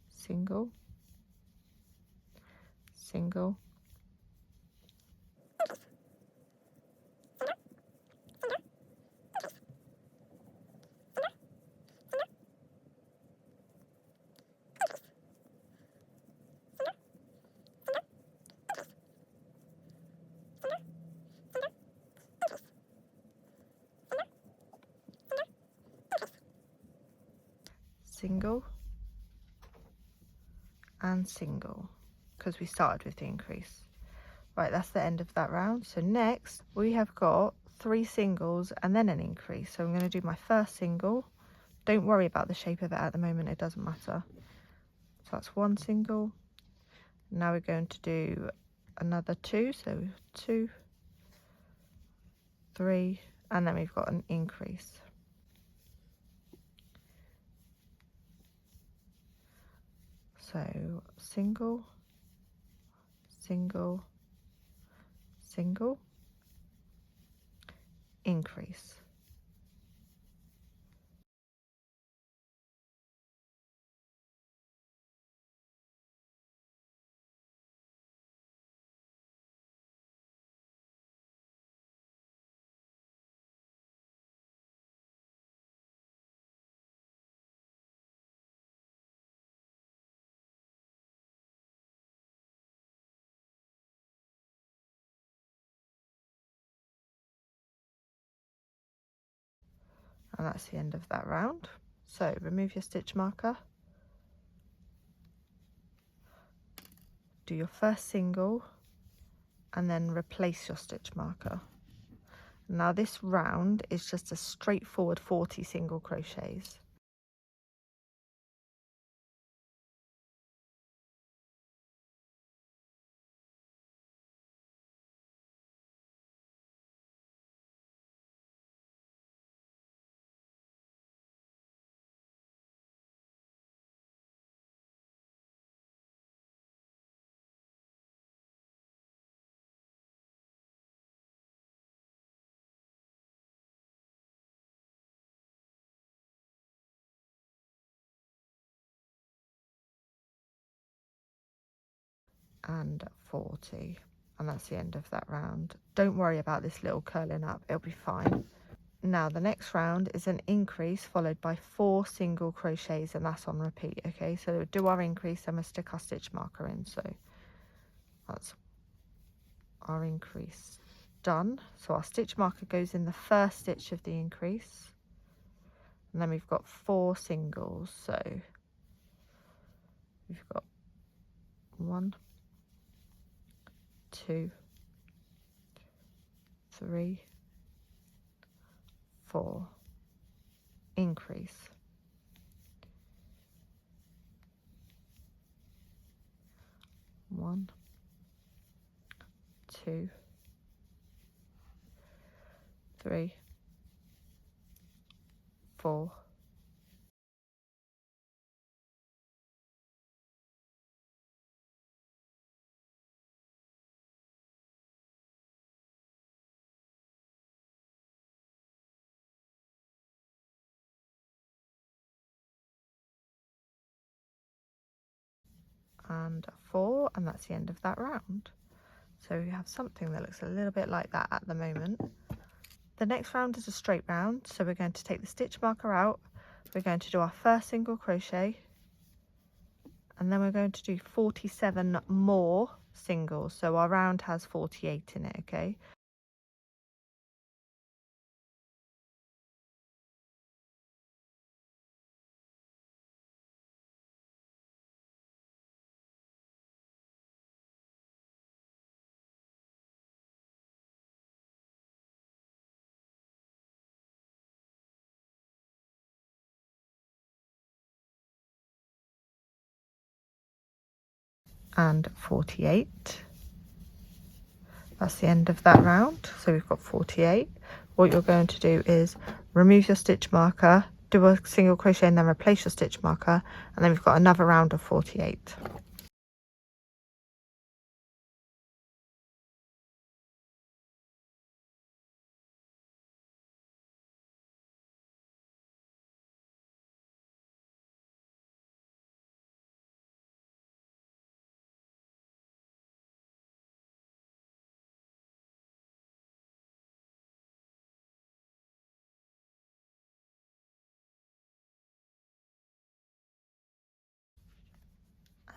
single, single, single, and single, because we started with the increase. Right, that's the end of that round. So next we have got 3 singles and then an increase. So I'm going to do my first single. Don't worry about the shape of it at the moment, it doesn't matter. So that's 1 single. Now we're going to do another 2, so 2, 3, and then we've got an increase. So single, single, single, increase. And that's the end of that round. So remove your stitch marker, do your first single, and then replace your stitch marker. Now this round is just a straightforward 40 single crochets. And 40, and that's the end of that round. Don't worry about this little curling up, it'll be fine. Now the next round is an increase followed by 4 single crochets, and that's on repeat. Okay, so do our increase and we'll stick our stitch marker in. So that's our increase done. So our stitch marker goes in the first stitch of the increase, and then we've got 4 singles. So we've got 1, 2, 3, 4, increase, 1, 2, 3, 4, and 4, and that's the end of that round. So we have something that looks a little bit like that at the moment. The next round is a straight round, so we're going to take the stitch marker out, we're going to do our first single crochet, and then we're going to do 47 more singles, so our round has 48 in it. Okay, and 48. That's the end of that round. So we've got 48. What you're going to do is remove your stitch marker, do a single crochet, and then replace your stitch marker, and then we've got another round of 48.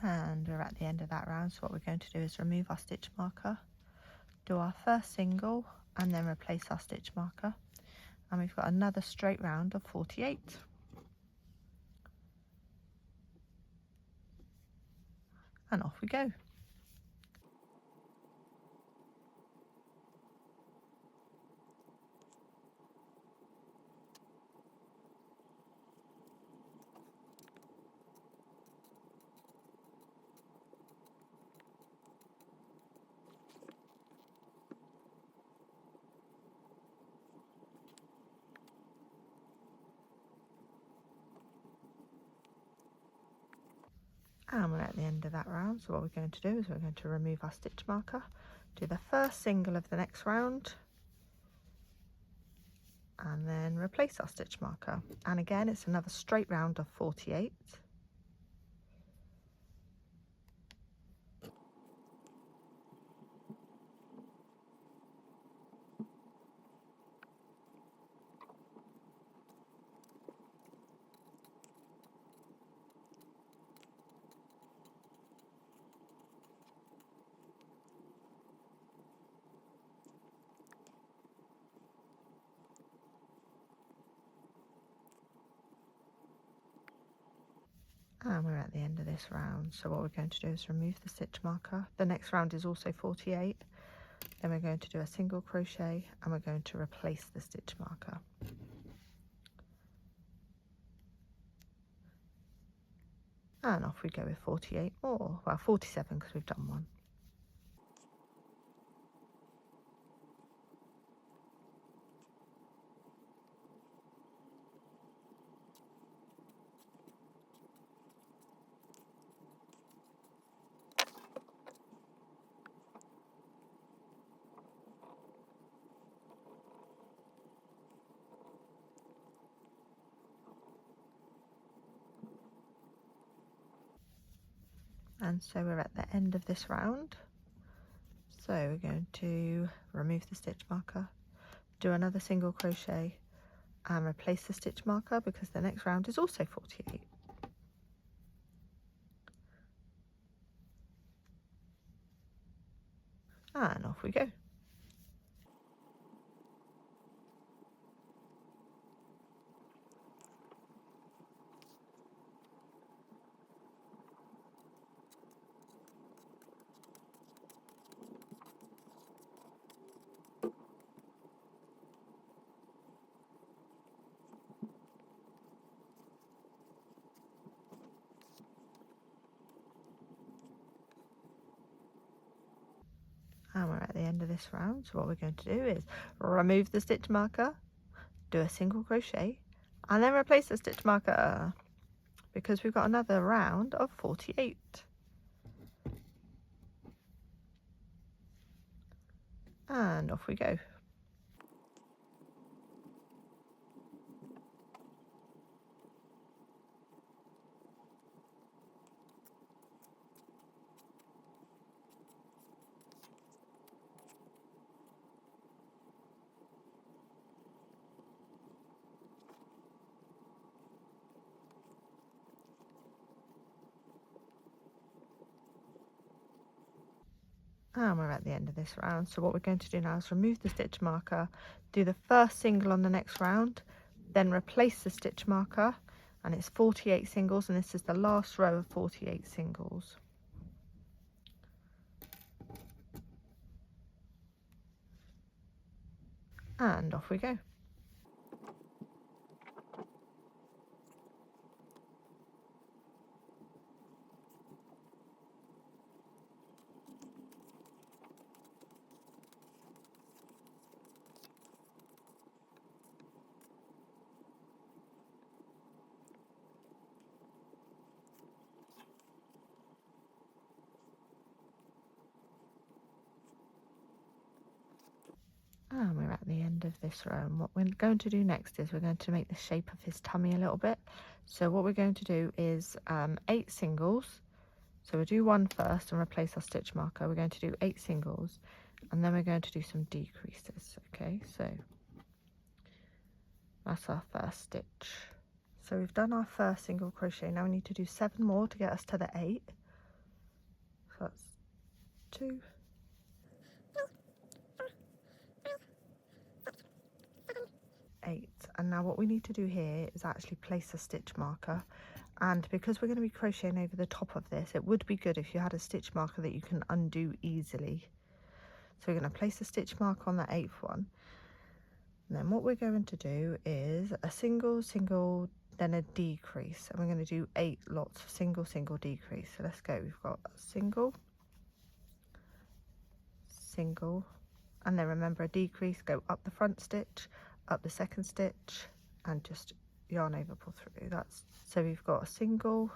And we're at the end of that round, so what we're going to do is remove our stitch marker, do our first single, and then replace our stitch marker, and we've got another straight round of 48. And off we go. And we're at the end of that round, so what we're going to do is we're going to remove our stitch marker, do the first single of the next round, and then replace our stitch marker. And again, it's another straight round of 48. And we're at the end of this round, so what we're going to do is remove the stitch marker. The next round is also 48. Then we're going to do a single crochet and we're going to replace the stitch marker. And off we go with 48 more, well 47 because we've done one. And so we're at the end of this round. So we're going to remove the stitch marker, do another single crochet and replace the stitch marker because the next round is also 48. And off we go. And we're at the end of this round, so what we're going to do is remove the stitch marker, do a single crochet and then replace the stitch marker because we've got another round of 48. And off we go. And we're at the end of this round, so what we're going to do now is remove the stitch marker, do the first single on the next round, then replace the stitch marker, and it's 48 singles, and this is the last row of 48 singles. And off we go. And we're at the end of this row, and what we're going to do next is we're going to make the shape of his tummy a little bit. So what we're going to do is 8 singles. So we'll do one first and replace our stitch marker. We're going to do 8 singles and then we're going to do some decreases. Okay, so that's our first stitch. So we've done our first single crochet. Now we need to do 7 more to get us to the 8. So that's 2, 8. And now what we need to do here is actually place a stitch marker, and because we're going to be crocheting over the top of this, it would be good if you had a stitch marker that you can undo easily. So we're going to place a stitch mark on the 8th one, and then what we're going to do is a single, single, then a decrease, and we're going to do 8 lots of single, single, decrease. So let's go. We've got a single, single, and then remember a decrease, go up the front stitch, up the second stitch, and just yarn over, pull through. That's so we've got a single,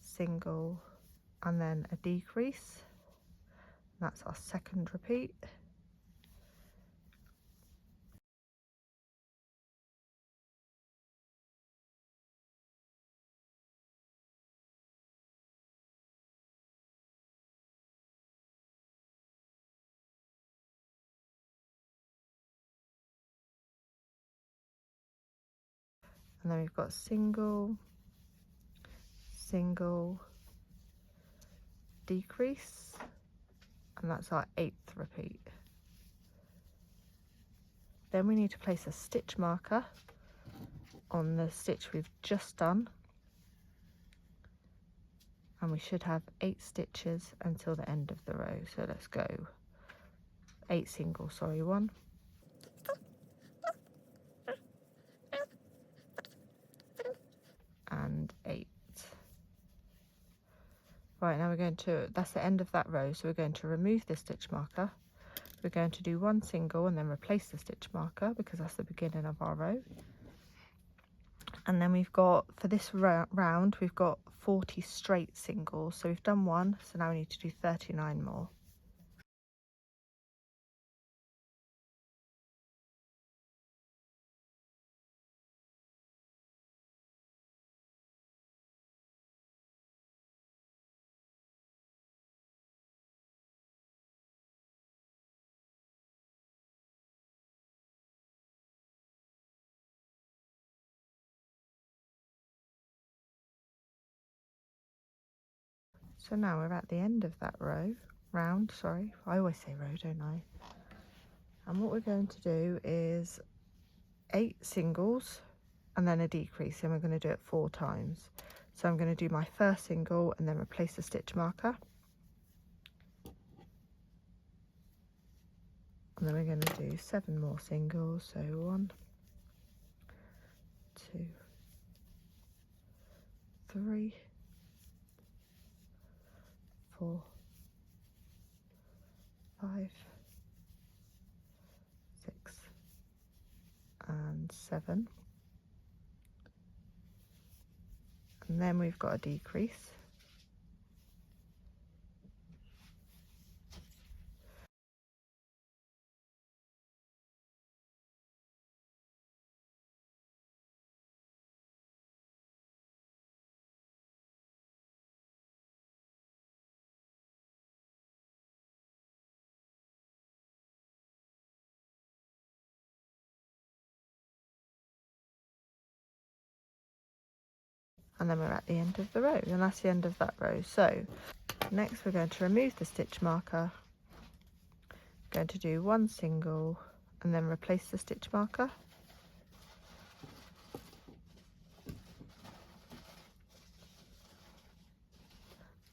single, and then a decrease. That's our second repeat. And then we've got single, single, decrease, and that's our 8th repeat. Then we need to place a stitch marker on the stitch we've just done, and we should have 8 stitches until the end of the row. So let's go 8 singles, sorry, 1 and 8. Right, now we're going to, that's the end of that row, so we're going to remove the stitch marker. We're going to do 1 single and then replace the stitch marker because that's the beginning of our row. And then we've got, for this round, we've got 40 straight singles. So we've done 1, so now we need to do 39 more. So now we're at the end of that round, sorry. I always say row, don't I? And what we're going to do is 8 singles and then a decrease, and we're going to do it 4 times. So I'm going to do my first single and then replace the stitch marker. And then we're going to do 7 more singles, so 1, 2, 3, 4, 5, 6 and 7, and then we've got a decrease. And then we're at the end of the row, and that's the end of that row. So next we're going to remove the stitch marker, going to do 1 single and then replace the stitch marker.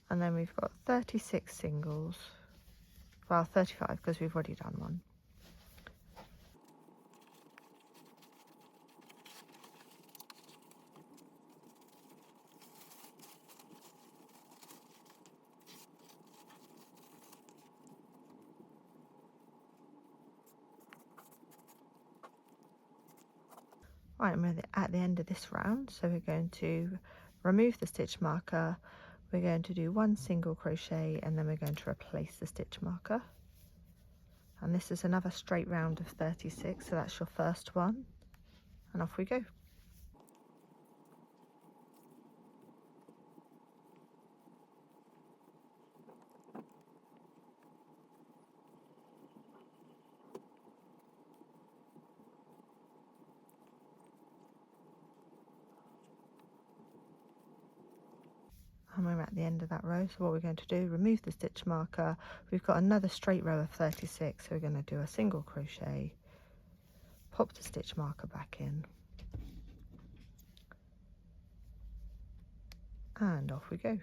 And then we've got 36 singles, well 35 because we've already done 1. Right, and we're at the end of this round, so we're going to remove the stitch marker, we're going to do 1 single crochet and then we're going to replace the stitch marker. And this is another straight round of 36, so that's your first one, and off we go. And we're at the end of that row, so what we're going to do, remove the stitch marker, we've got another straight row of 36, so we're going to do a single crochet, pop the stitch marker back in, and off we go.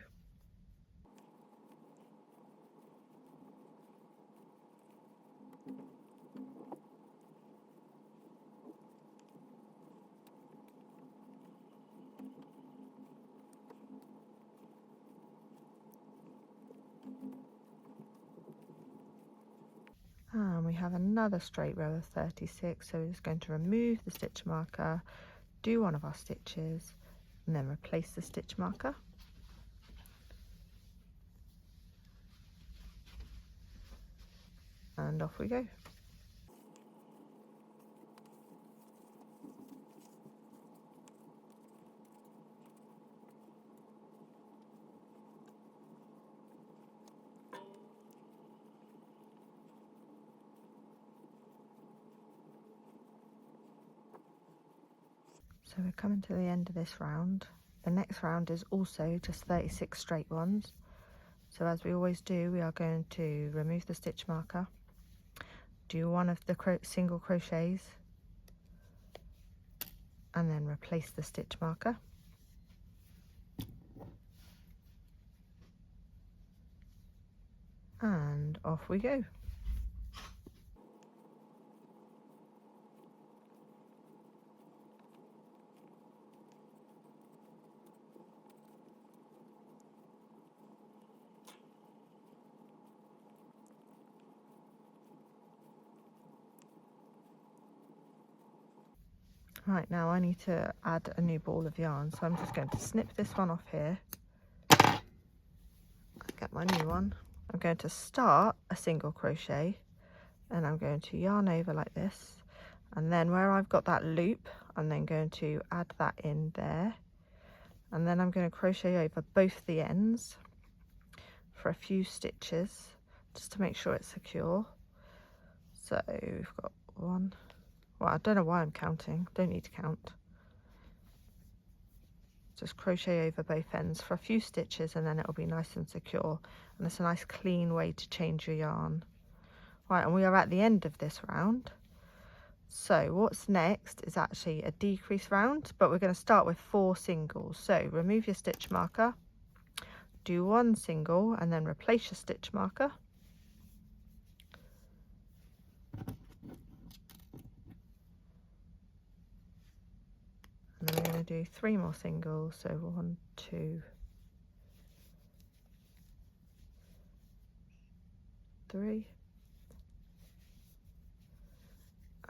And we have another straight row of 36, so we're just going to remove the stitch marker, do one of our stitches and then replace the stitch marker. And off we go. So we're coming to the end of this round. The next round is also just 36 straight ones. So as we always do, we are going to remove the stitch marker, do one of the single crochets and then replace the stitch marker. and off we go. Right, now I need to add a new ball of yarn, so I'm just going to snip this one off here, get my new one. I'm going to start a single crochet and I'm going to yarn over like this, and then where I've got that loop I'm then going to add that in there, and then I'm going to crochet over both the ends for a few stitches just to make sure it's secure. So we've got one, well, I don't know why I'm counting, don't need to count. Just crochet over both ends for a few stitches and then it'll be nice and secure, and it's a nice clean way to change your yarn. Right, and we are at the end of this round. So what's next is actually a decrease round, but we're going to start with 4 singles. So remove your stitch marker, do 1 single and then replace your stitch marker. And then we're going to do 3 more singles, so 1, 2, 3.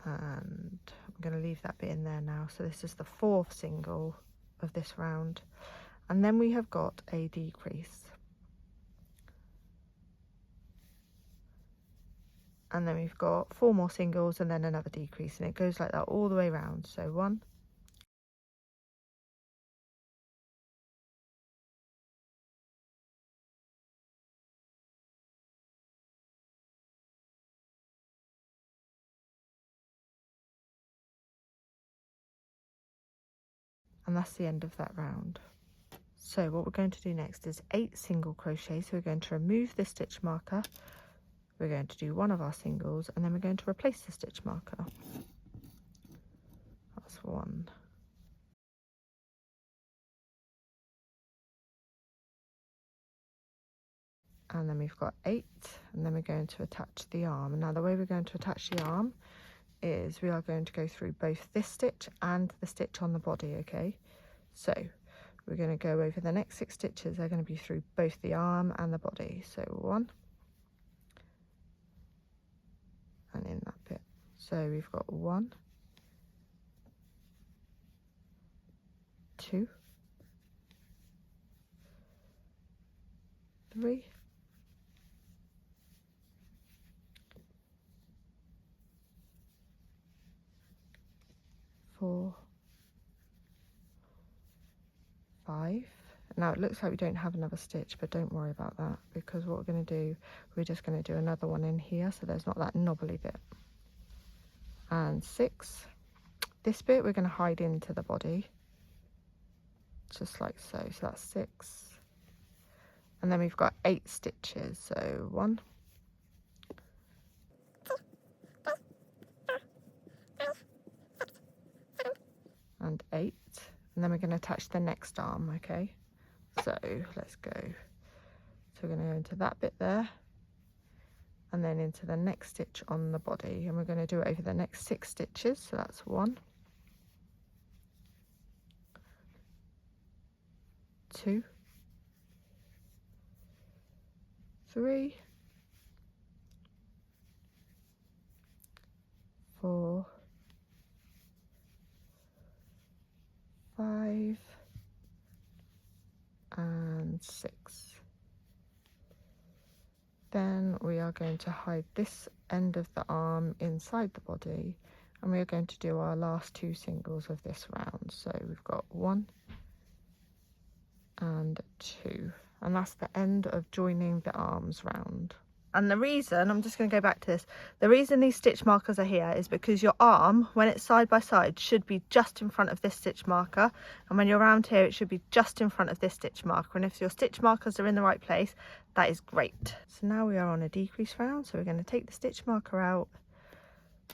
And I'm going to leave that bit in there now. So this is the 4th single of this round. And then we have got a decrease. And then we've got 4 more singles and then another decrease, and it goes like that all the way around. So 1, and that's the end of that round. So what we're going to do next is 8 single crochet. So we're going to remove the stitch marker, we're going to do 1 of our singles, and then we're going to replace the stitch marker. That's 1. And then we've got 8, and then we're going to attach the arm. Now the way we're going to attach the arm is we are going to go through both this stitch and the stitch on the body, okay? So we're going to go over the next 6 stitches, they're going to be through both the arm and the body. So 1, and in that bit. So we've got 1, 2, 3, 4, 5. Now it looks like we don't have another stitch, but don't worry about that, because what we're going to do, we're just going to do another one in here so there's not that knobbly bit. And 6. This bit we're going to hide into the body, just like so. So that's 6. And then we've got 8 stitches. So 1, and 8. And then we're going to attach the next arm, okay? So let's go. So we're going to go into that bit there, and then into the next stitch on the body, and we're going to do it over the next 6 stitches. So that's 1, 2, 3, 4, 5, and 6. Then we are going to hide this end of the arm inside the body, and we are going to do our last 2 singles of this round. So we've got 1 and 2, and that's the end of joining the arms round. And the reason, I'm just going to go back to this, the reason these stitch markers are here is because your arm, when it's side by side, should be just in front of this stitch marker, and when you're around here it should be just in front of this stitch marker, and if your stitch markers are in the right place, that is great. So now we are on a decrease round, so we're going to take the stitch marker out,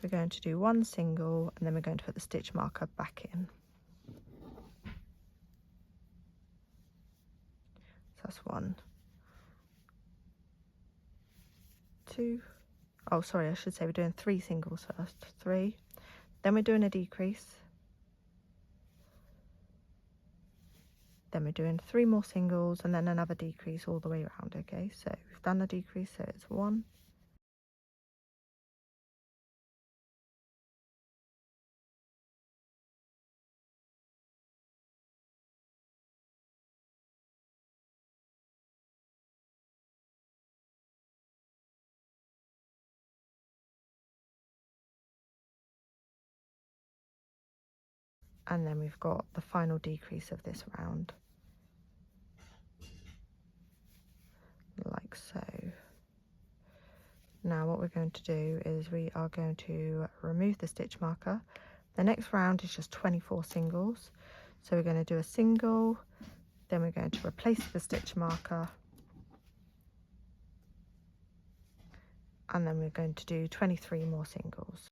we're going to do 1 single, and then we're going to put the stitch marker back in. So that's 1, 2, oh sorry, I should say we're doing 3 singles first. 3, then we're doing a decrease, then we're doing 3 more singles and then another decrease all the way around. Okay, so we've done the decrease, so it's 1, and then we've got the final decrease of this round, like so. Now what we're going to do is we are going to remove the stitch marker. The next round is just 24 singles, so we're going to do a single, then we're going to replace the stitch marker, and then we're going to do 23 more singles.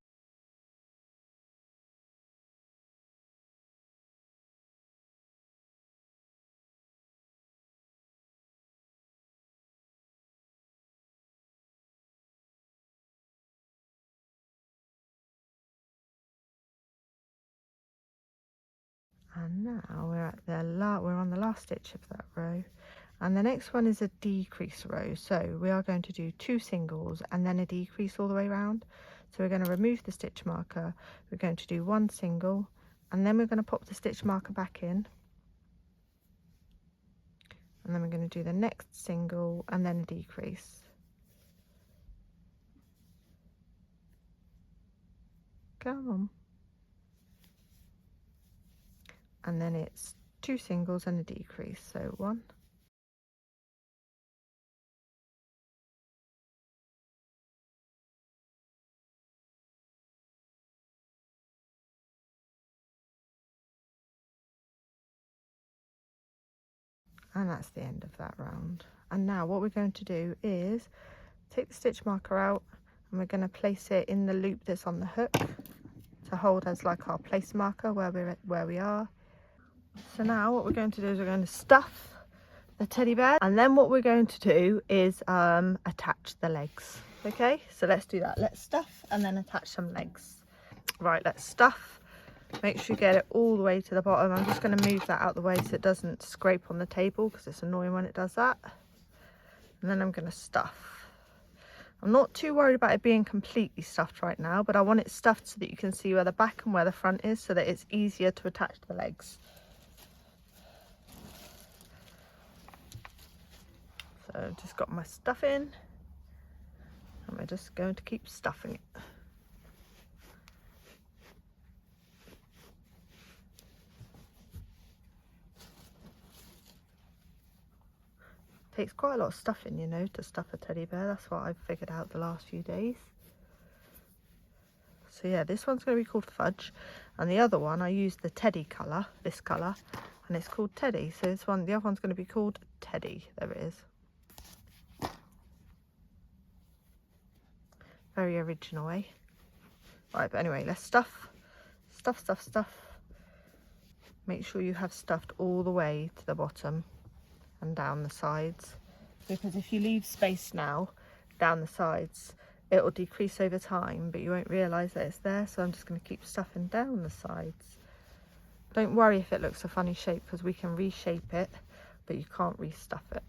And now we're at we're on the last stitch of that row, and the next one is a decrease row, so we are going to do 2 singles and then a decrease all the way around. So we're going to remove the stitch marker, we're going to do 1 single, and then we're going to pop the stitch marker back in, and then we're going to do the next single and then a decrease. Come on. And then it's 2 singles and a decrease, so 1, and that's the end of that round. And now what we're going to do is take the stitch marker out, and we're going to place it in the loop that's on the hook to hold as like our place marker where we are. So now what we're going to do is we're going to stuff the teddy bear, and then what we're going to do is attach the legs. Okay, so let's do that. Let's stuff and then attach some legs. Right, let's stuff. Make sure you get it all the way to the bottom. I'm just going to move that out the way so it doesn't scrape on the table, because it's annoying when it does that. And then I'm going to stuff. I'm not too worried about it being completely stuffed right now, but I want it stuffed so that you can see where the back and where the front is, so that it's easier to attach the legs. So I've just got my stuff in, and we're just going to keep stuffing it. Takes quite a lot of stuffing, you know, to stuff a teddy bear. That's what I've figured out the last few days. So yeah, this one's going to be called Fudge, and the other one I used the Teddy colour, this colour, and it's called Teddy. So this one, the other one's going to be called Teddy. There it is. Very original, eh? Right, but anyway, let's stuff. Make sure you have stuffed all the way to the bottom and down the sides, because if you leave space now down the sides, it will decrease over time, but you won't realise that it's there. So I'm just going to keep stuffing down the sides. Don't worry if it looks a funny shape, because we can reshape it, but you can't restuff it.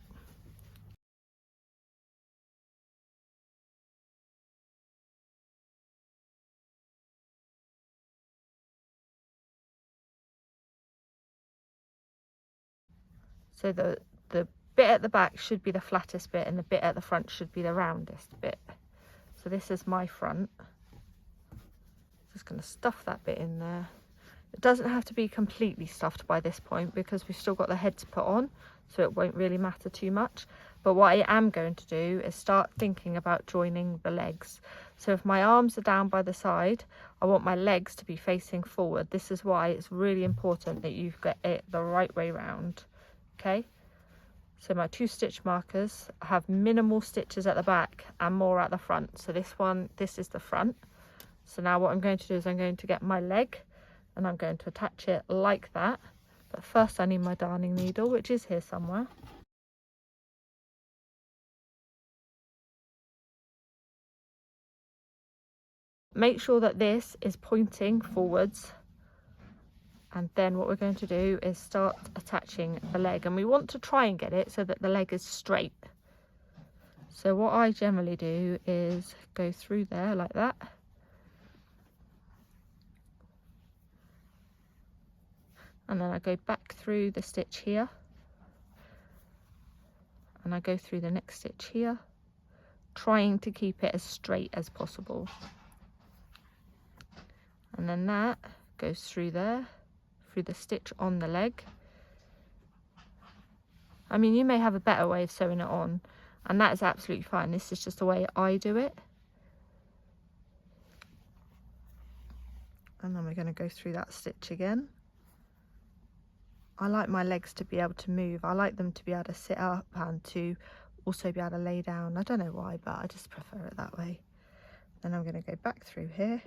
So the bit at the back should be the flattest bit, and the bit at the front should be the roundest bit. So this is my front. Just going to stuff that bit in there. It doesn't have to be completely stuffed by this point, because we've still got the head to put on, so it won't really matter too much. But what I am going to do is start thinking about joining the legs. So if my arms are down by the side, I want my legs to be facing forward. This is why it's really important that you've got it the right way round. Okay, so my 2 stitch markers have minimal stitches at the back and more at the front. So this is the front. So now what I'm going to do is I'm going to get my leg, and I'm going to attach it like that. But first I need my darning needle, which is here somewhere. make sure that this is pointing forwards, and then what we're going to do is start attaching the leg, and we want to try and get it so that the leg is straight. So what I generally do is go through there like that, and then I go back through the stitch here, and I go through the next stitch here, trying to keep it as straight as possible. And then that goes through there, through the stitch on the leg. I mean, you may have a better way of sewing it on, and that is absolutely fine. This is just the way I do it. And then we're going to go through that stitch again. I like my legs to be able to move. I like them to be able to sit up and to also be able to lay down. I don't know why, but I just prefer it that way. Then I'm going to go back through here.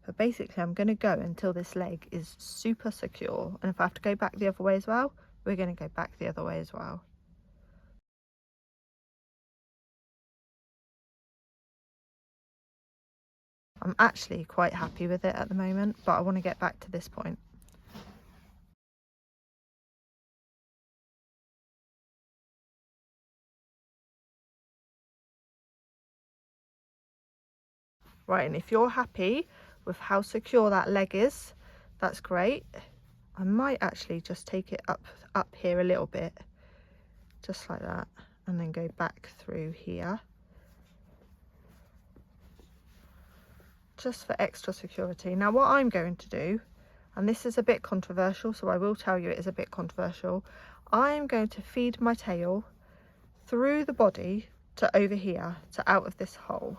But basically I'm going to go until this leg is super secure. And if I have to go back the other way as well, we're going to go back the other way as well. I'm actually quite happy with it at the moment, but I want to get back to this point. Right, and if you're happy with how secure that leg is, that's great. I might actually just take it up here a little bit, just like that, and then go back through here, just for extra security. Now what I'm going to do, and this is a bit controversial, so I will tell you it is a bit controversial, I'm going to feed my tail through the body to over here, to out of this hole.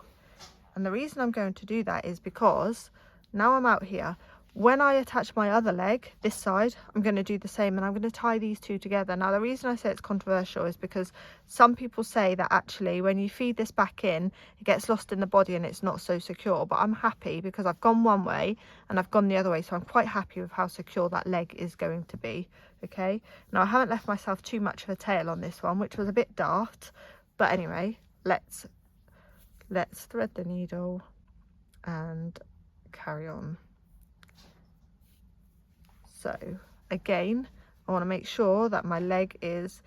And the reason I'm going to do that is because now I'm out here, when I attach my other leg, this side, I'm going to do the same, and I'm going to tie these two together. Now the reason I say it's controversial is because some people say that actually when you feed this back in, it gets lost in the body and it's not so secure. But I'm happy because I've gone one way and I've gone the other way, so I'm quite happy with how secure that leg is going to be. Okay, now I haven't left myself too much of a tail on this one, which was a bit daft, but anyway, let's thread the needle and carry on. So again, I want to make sure that my leg is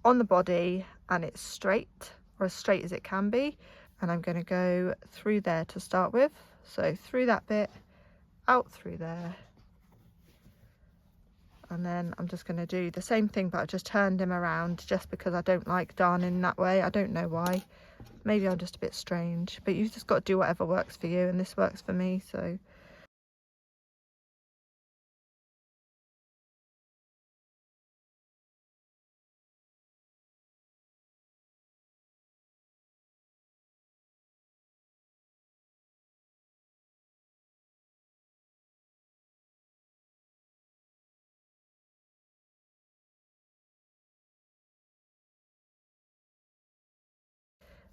on the body and it's straight, or as straight as it can be, and I'm going to go through there to start with. So through that bit, out through there, and then I'm just going to do the same thing, but I've just turned him around just because I don't like darning that way. I don't know why. Maybe I'm just a bit strange, but you've just got to do whatever works for you, and this works for me, so.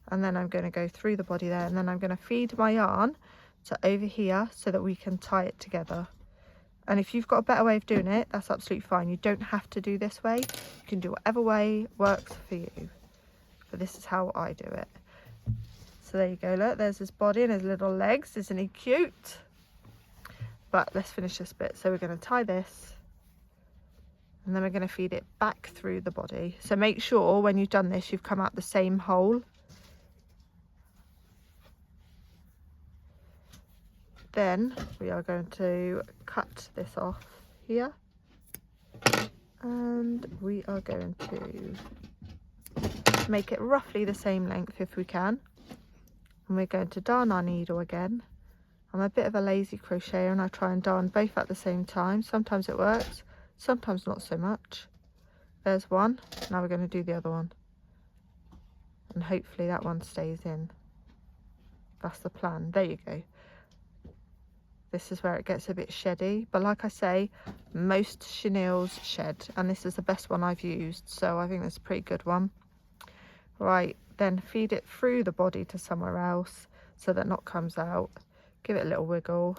And then I'm going to go through the body there, and then I'm going to feed my yarn to over here so that we can tie it together. And if you've got a better way of doing it, that's absolutely fine. You don't have to do this way. You can do whatever way works for you. But this is how I do it. So there you go, look, there's his body and his little legs. Isn't he cute? But let's finish this bit. So we're going to tie this, and then we're going to feed it back through the body. So make sure when you've done this, you've come out the same hole. Then we are going to cut this off here, and we are going to make it roughly the same length if we can, and we're going to darn our needle again. I'm a bit of a lazy crocheter and I try and darn both at the same time. Sometimes it works, sometimes not so much. There's one. Now we're going to do the other one, and hopefully that one stays in. That's the plan. There you go. This is where it gets a bit sheddy, but like I say, most chenilles shed, and this is the best one I've used, so I think that's a pretty good one. Right, then feed it through the body to somewhere else so that knot comes out. Give it a little wiggle,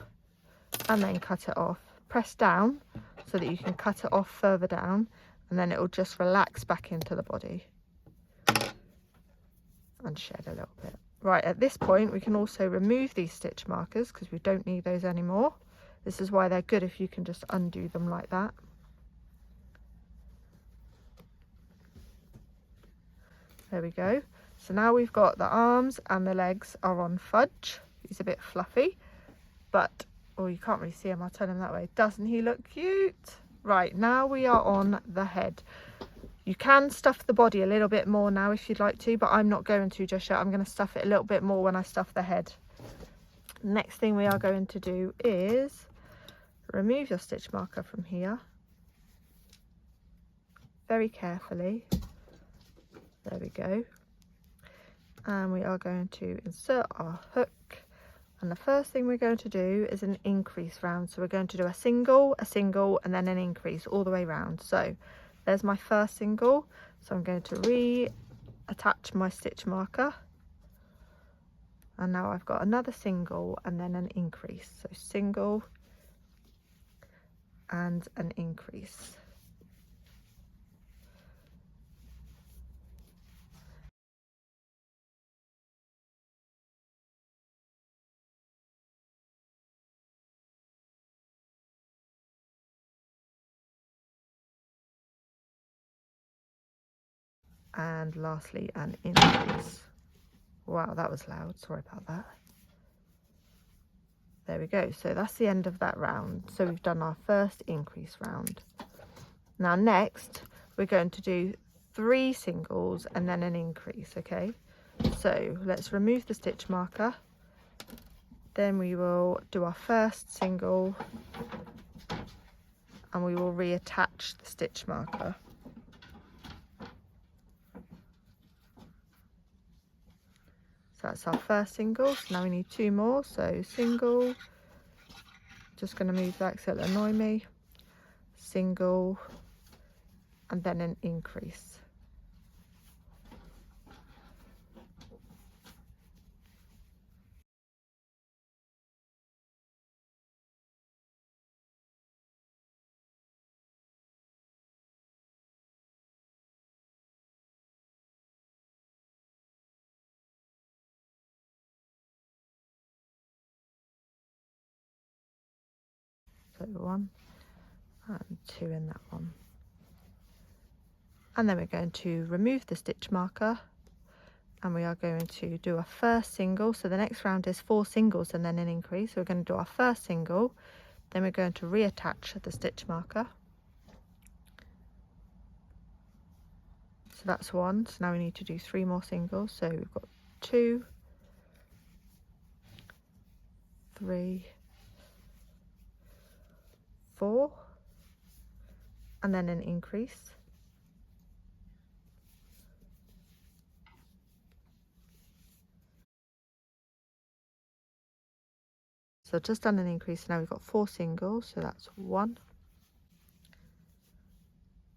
and then cut it off. Press down so that you can cut it off further down, and then it will just relax back into the body and shed a little bit. Right, at this point we can also remove these stitch markers because we don't need those anymore. This is why they're good if you can just undo them like that. There we go. So now we've got the arms and the legs are on Fudge. He's a bit fluffy, but, oh, you can't really see him, I'll turn him that way. Doesn't he look cute? Right, now we are on the head. You can stuff the body a little bit more now if you'd like to, but I'm not going to just yet. I'm going to stuff it a little bit more when I stuff the head. Next thing we are going to do is remove your stitch marker from here very carefully. There we go. And we are going to insert our hook. And the first thing we're going to do is an increase round. So we're going to do a single, and then an increase all the way round. So there's my first single. So I'm going to reattach my stitch marker. And now I've got another single and then an increase. So single and an increase. And lastly, an increase. Wow, that was loud. Sorry about that. There we go. So that's the end of that round. So we've done our first increase round. Now next, we're going to do 3 singles and then an increase, okay? So let's remove the stitch marker. Then we will do our first single and we will reattach the stitch marker. So that's our first single. So now we need 2 more. So single, just going to move that because it'll annoy me. Single, and then an increase. So 1 and 2 in that one. And then we're going to remove the stitch marker and we are going to do a first single. So the next round is 4 singles and then an increase. So we're going to do our first single, then we're going to reattach the stitch marker. So that's 1. So now we need to do 3 more singles. So we've got 2, 3, 4, and then an increase. So just done an increase, now we've got 4 singles, so that's 1,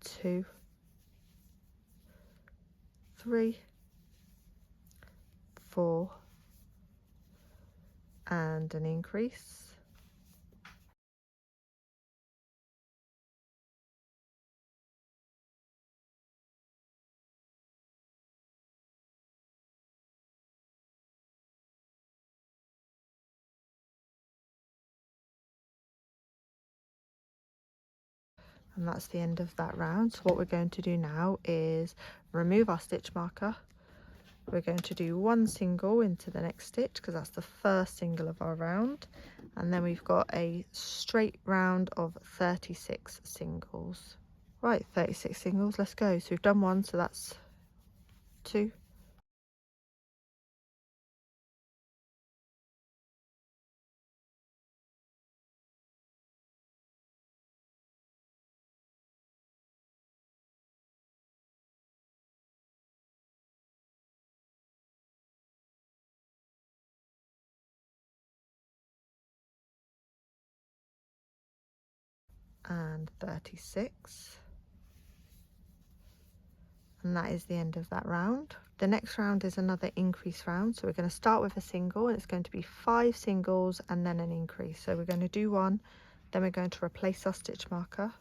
2, 3, 4, and an increase. And that's the end of that round. So what we're going to do now is remove our stitch marker. We're going to do 1 single into the next stitch because that's the first single of our round, and then we've got a straight round of 36 singles. Right, 36 singles, let's go. So we've done 1, so that's 2, and 36. And that is the end of that round. The next round is another increase round, so we're going to start with a single and it's going to be 5 singles and then an increase. So we're going to do 1, then we're going to replace our stitch marker,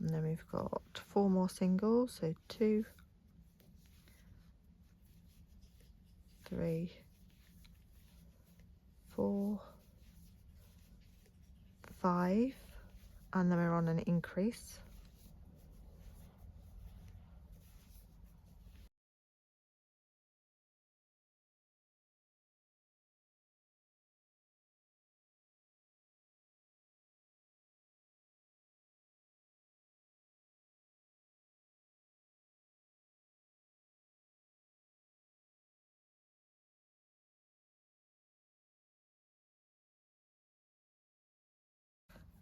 And then we've got 4 more singles, so 2, 3, 4, 5, and then we're on an increase.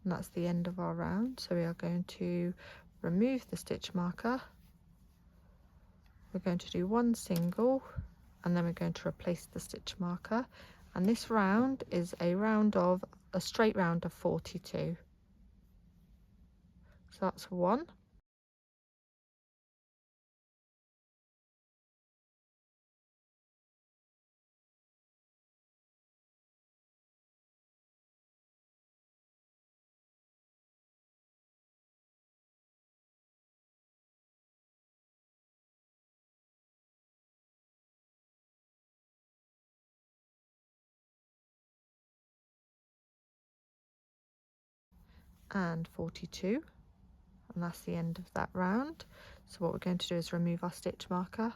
And that's the end of our round. So we are going to remove the stitch marker. We're going to do 1 single, and then we're going to replace the stitch marker. And this round is a straight round of 42. So that's 1. And 42, and that's the end of that round. So what we're going to do is remove our stitch marker.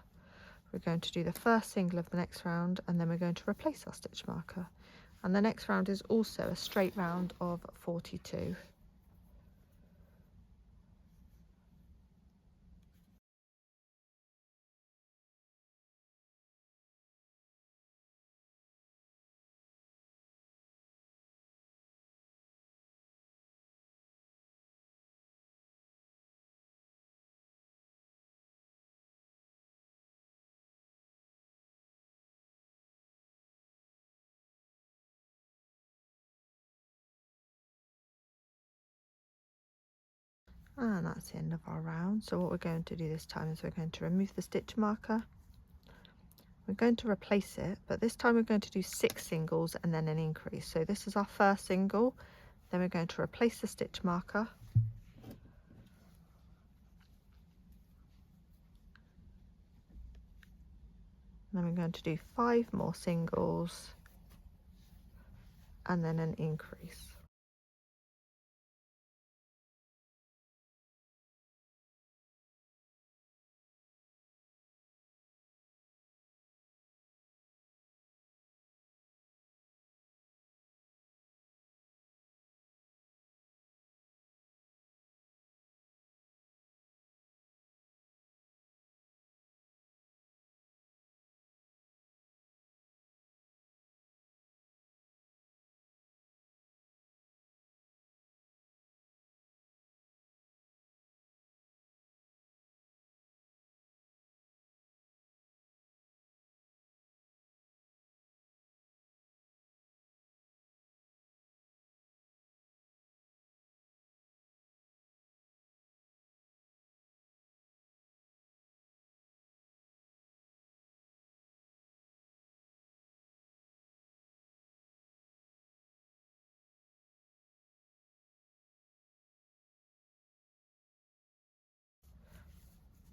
We're going to do the first single of the next round, and then we're going to replace our stitch marker. And the next round is also a straight round of 42. And that's the end of our round. So what we're going to do this time is we're going to remove the stitch marker. We're going to replace it, but this time we're going to do 6 singles and then an increase. So this is our first single, then we're going to replace the stitch marker. Then we're going to do 5 more singles and then an increase.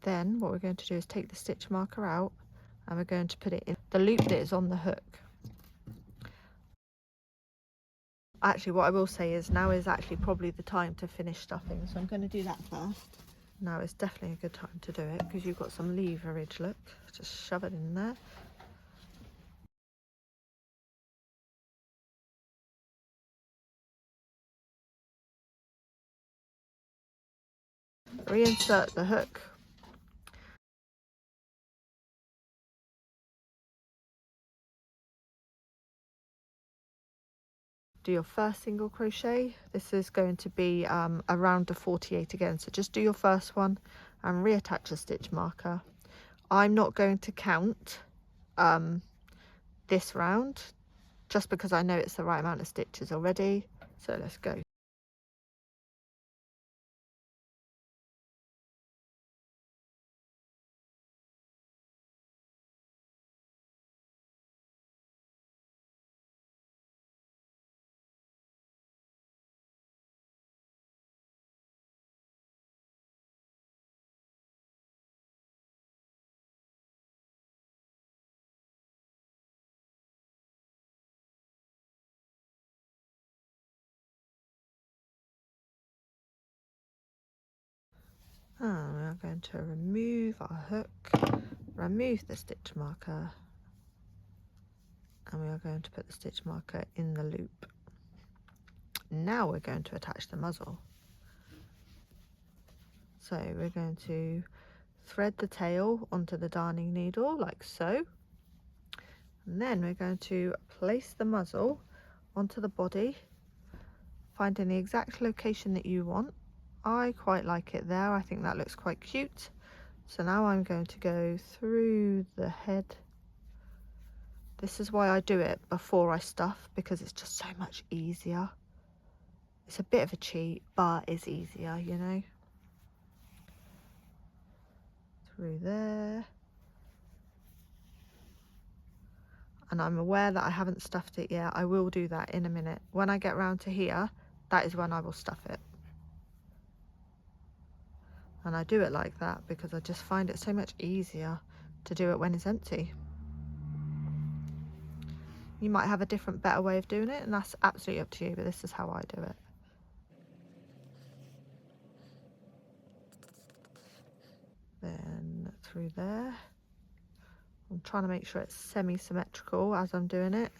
Then what we're going to do is take the stitch marker out and we're going to put it in the loop that is on the hook. Actually, what I will say is now is actually probably the time to finish stuffing, so I'm going to do that first. Now is definitely a good time to do it because you've got some leverage, look, just shove it in there. Reinsert the hook. Do your first single crochet. This is going to be a round of 48 again, so just do your first one and reattach a stitch marker. I'm not going to count this round just because I know it's the right amount of stitches already, so let's go. are going to remove our hook, remove the stitch marker, and we are going to put the stitch marker in the loop. Now we're going to attach the muzzle. So we're going to thread the tail onto the darning needle like so, and then we're going to place the muzzle onto the body, finding the exact location that you want. I quite like it there, I think that looks quite cute. So now I'm going to go through the head. This is why I do it before I stuff, because it's just so much easier. It's a bit of a cheat, but it's easier, you know. Through there. And I'm aware that I haven't stuffed it yet. I will do that in a minute. When I get round to here, that is when I will stuff it. And I do it like that because I just find it so much easier to do it when it's empty. You might have a different, better way of doing it, and that's absolutely up to you, but this is how I do it. Then through there. I'm trying to make sure it's semi-symmetrical as I'm doing it.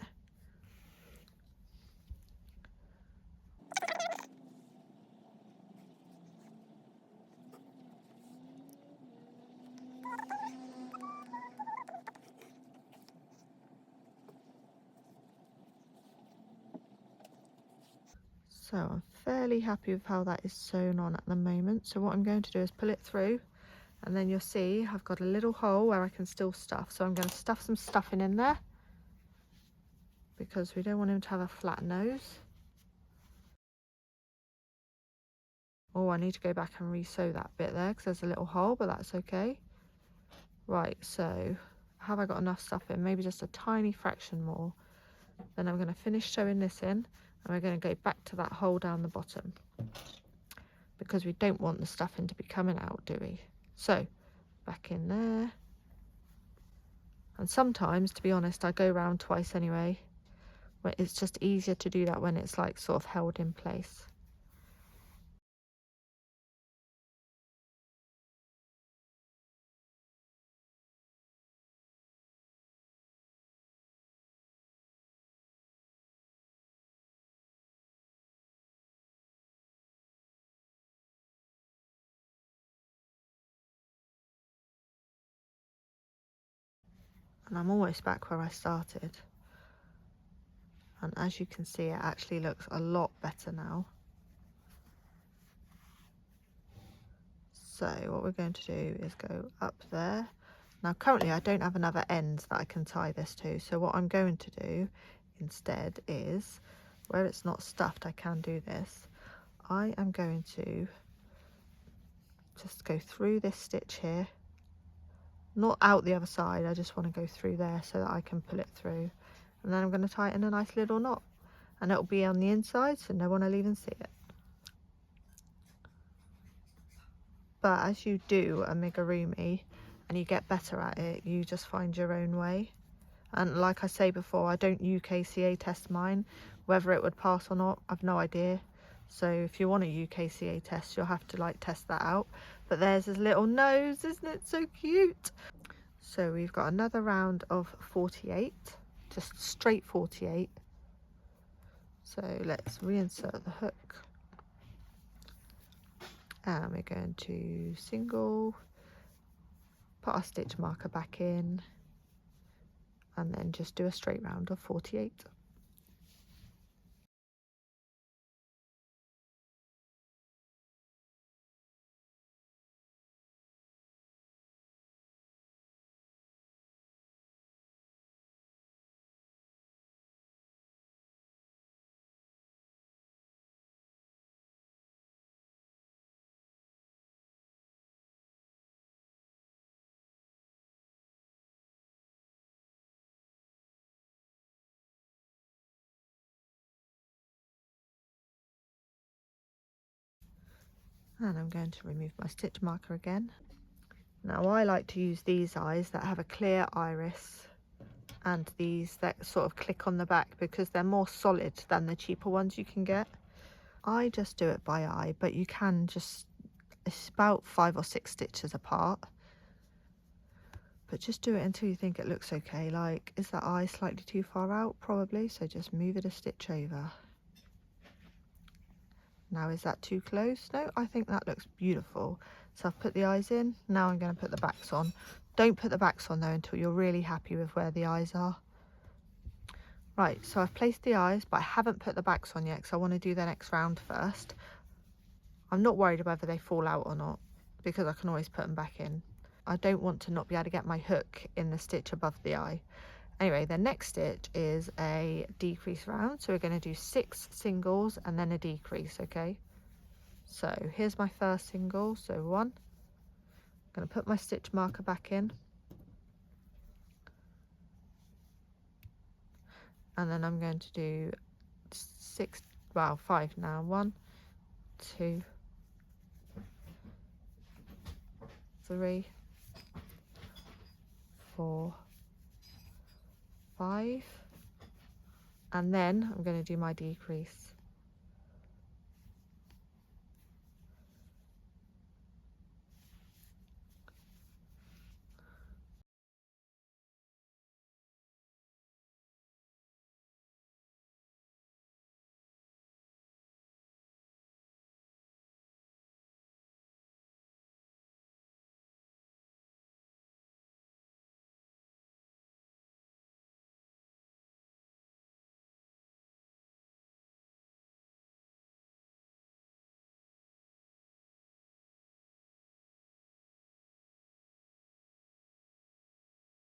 So I'm fairly happy with how that is sewn on at the moment. So what I'm going to do is pull it through, and then you'll see I've got a little hole where I can still stuff. So I'm going to stuff some stuffing in there because we don't want him to have a flat nose. Oh, I need to go back and re-sew that bit there because there's a little hole, but that's okay. Right, so have I got enough stuff in? Maybe just a tiny fraction more. Then I'm going to finish sewing this in, and we're going to go back to that hole down the bottom because we don't want the stuffing to be coming out, do we? So back in there. And sometimes, to be honest, I go round twice anyway. It's just easier to do that when it's like sort of held in place. And I'm almost back where I started. And as you can see, it actually looks a lot better now. So what we're going to do is go up there. Now currently I don't have another end that I can tie this to, so what I'm going to do instead is, where it's not stuffed I can do this, I am going to just go through this stitch here, not out the other side, I just want to go through there so that I can pull it through, and then I'm going to tie it in a nice little knot, and it'll be on the inside so no one will even see it. But as you do amigurumi and you get better at it, you just find your own way. And like I say before, I don't UKCA test mine. Whether it would pass or not, I've no idea. So if you want a UKCA test, you'll have to like test that out. But there's his little nose, isn't it so cute? So we've got another round of 48, just straight 48. So let's reinsert the hook. And we're going to single, put our stitch marker back in, and then just do a straight round of 48. And I'm going to remove my stitch marker again. Now I like to use these eyes that have a clear iris and these that sort of click on the back because they're more solid than the cheaper ones you can get. I just do it by eye, but you can just It's about 5 or 6 stitches apart. But just do it until you think it looks okay. Like, is that eye slightly too far out? Probably, so just move it a stitch over. Now, is that too close? No, I think that looks beautiful. So I've put the eyes in. Now I'm going to put the backs on. Don't put the backs on though until you're really happy with where the eyes are. Right, so I've placed the eyes, but I haven't put the backs on yet because I want to do the next round first. I'm not worried whether they fall out or not because I can always put them back in. I don't want to not be able to get my hook in the stitch above the eye. Anyway, the next stitch is a decrease round. So we're going to do 6 singles and then a decrease, okay? So here's my first single, so 1. I'm going to put my stitch marker back in. And then I'm going to do 5 now. 1, 2, 3, 4, 5, and then I'm going to do my decrease.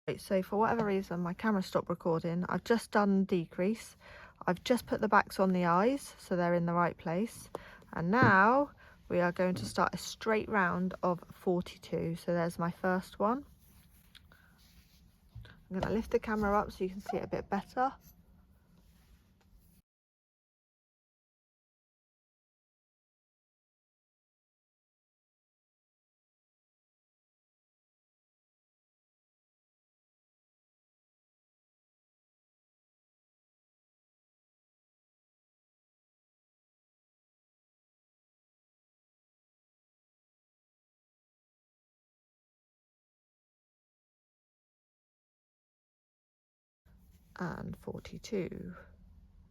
Right, so for whatever reason my camera stopped recording. I've just done decrease. I've just put the backs on the eyes so they're in the right place, and now we are going to start a straight round of 42. So there's my first one. I'm going to lift the camera up so you can see it a bit better. And 42.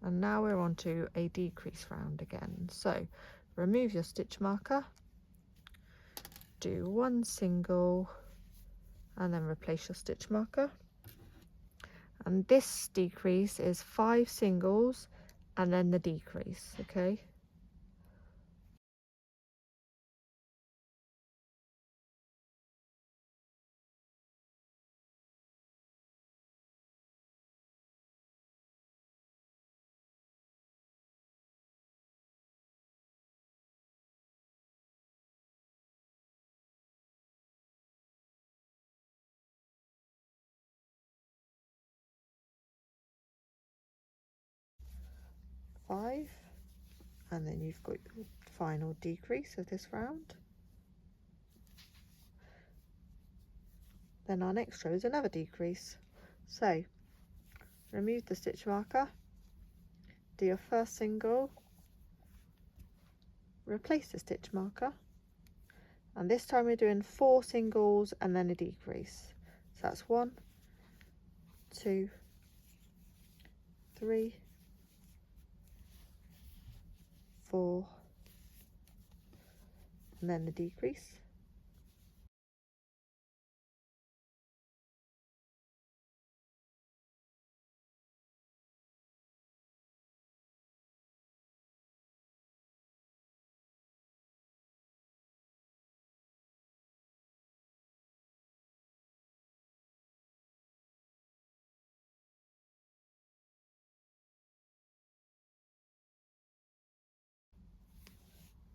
And now we're on to a decrease round again. So remove your stitch marker, do 1 single, and then replace your stitch marker. And this decrease is 5 singles and then the decrease, okay? Five, and then you've got your final decrease of this round. Then our next row is another decrease. So remove the stitch marker, do your first single, replace the stitch marker, and this time we're doing 4 singles and then a decrease. So that's 1, 2, 3, 4, and then the decrease.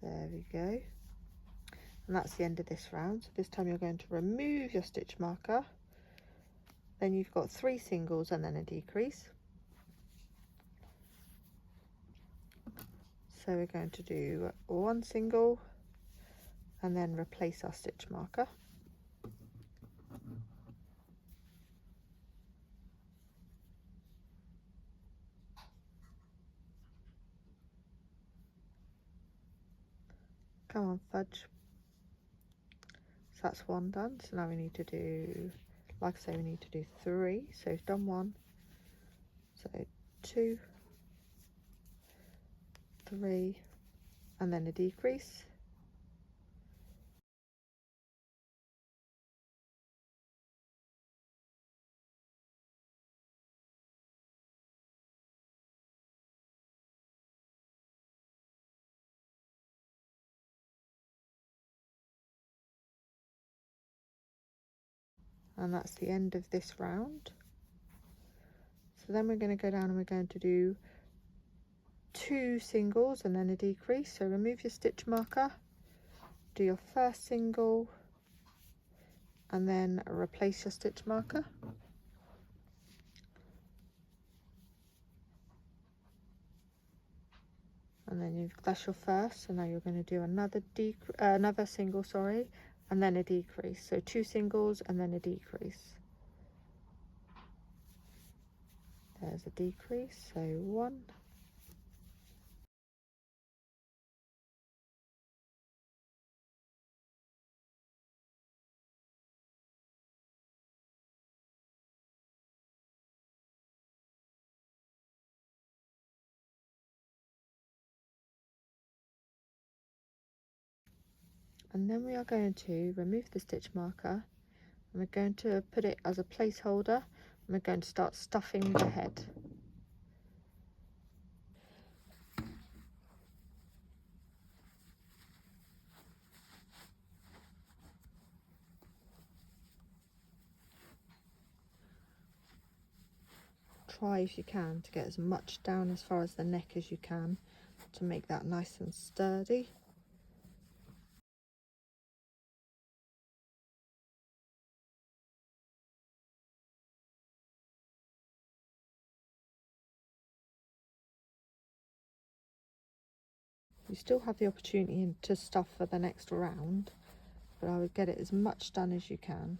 There we go. And that's the end of this round. So this time you're going to remove your stitch marker. Then you've got 3 singles and then a decrease. So we're going to do 1 single and then replace our stitch marker. Come on, Fudge. So that's 1 done. So now we need to do, like I say, we need to do 3. So we've done 1, so 2, 3, and then a decrease. And that's the end of this round. So then we're going to go down and we're going to do 2 singles and then a decrease. So remove your stitch marker, do your first single, and then replace your stitch marker. And then that's your first. So now you're going to do another single, sorry, and then a decrease. So 2 singles and then a decrease. There's a decrease. So 1. And then we are going to remove the stitch marker, and we're going to put it as a placeholder, and we're going to start stuffing the head. Try if you can to get as much down as far as the neck as you can to make that nice and sturdy. You still have the opportunity to stuff for the next round, but I would get it as much done as you can.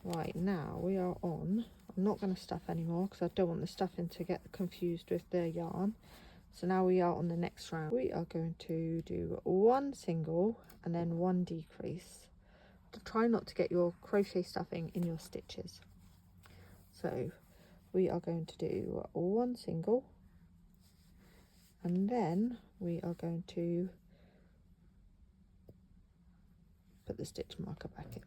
Right, now we are on, I'm not going to stuff anymore because I don't want the stuffing to get confused with the yarn. So now we are on the next round. We are going to do 1 single and then 1 decrease. Try not to get your crochet stuffing in your stitches. So we are going to do 1 single, and then we are going to put the stitch marker back in.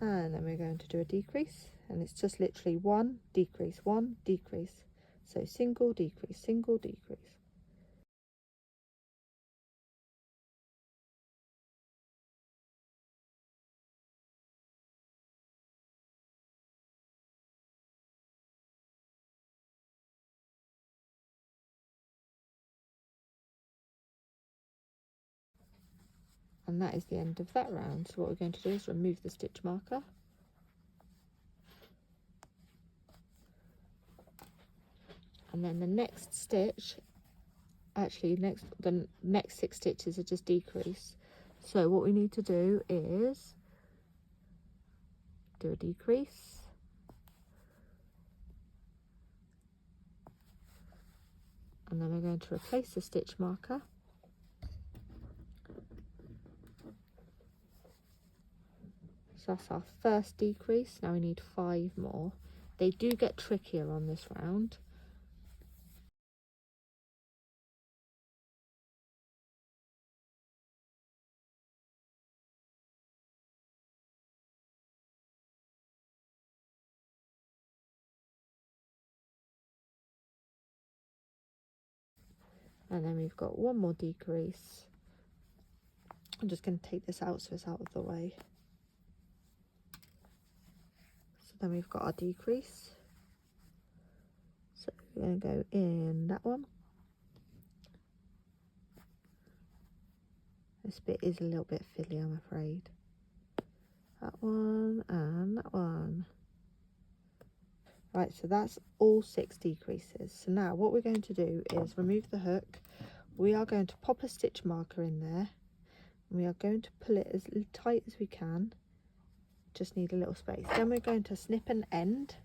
And then we're going to do a decrease, and it's just literally 1 decrease, 1 decrease. So single decrease, single decrease. And that is the end of that round. So what we're going to do is remove the stitch marker. And then the next stitch, actually the next 6 stitches are just decrease. So what we need to do is do a decrease, and then we're going to replace the stitch marker. So that's our first decrease. Now we need 5 more. They do get trickier on this round. And then we've got 1 more decrease. I'm just going to take this out so it's out of the way. So then we've got our decrease. So we're going to go in that one. This bit is a little bit fiddly, I'm afraid. That one and that one. Right, so that's all 6 decreases. So now what we're going to do is remove the hook. We are going to pop a stitch marker in there. And we are going to pull it as tight as we can. Just need a little space. Then we're going to snip an end.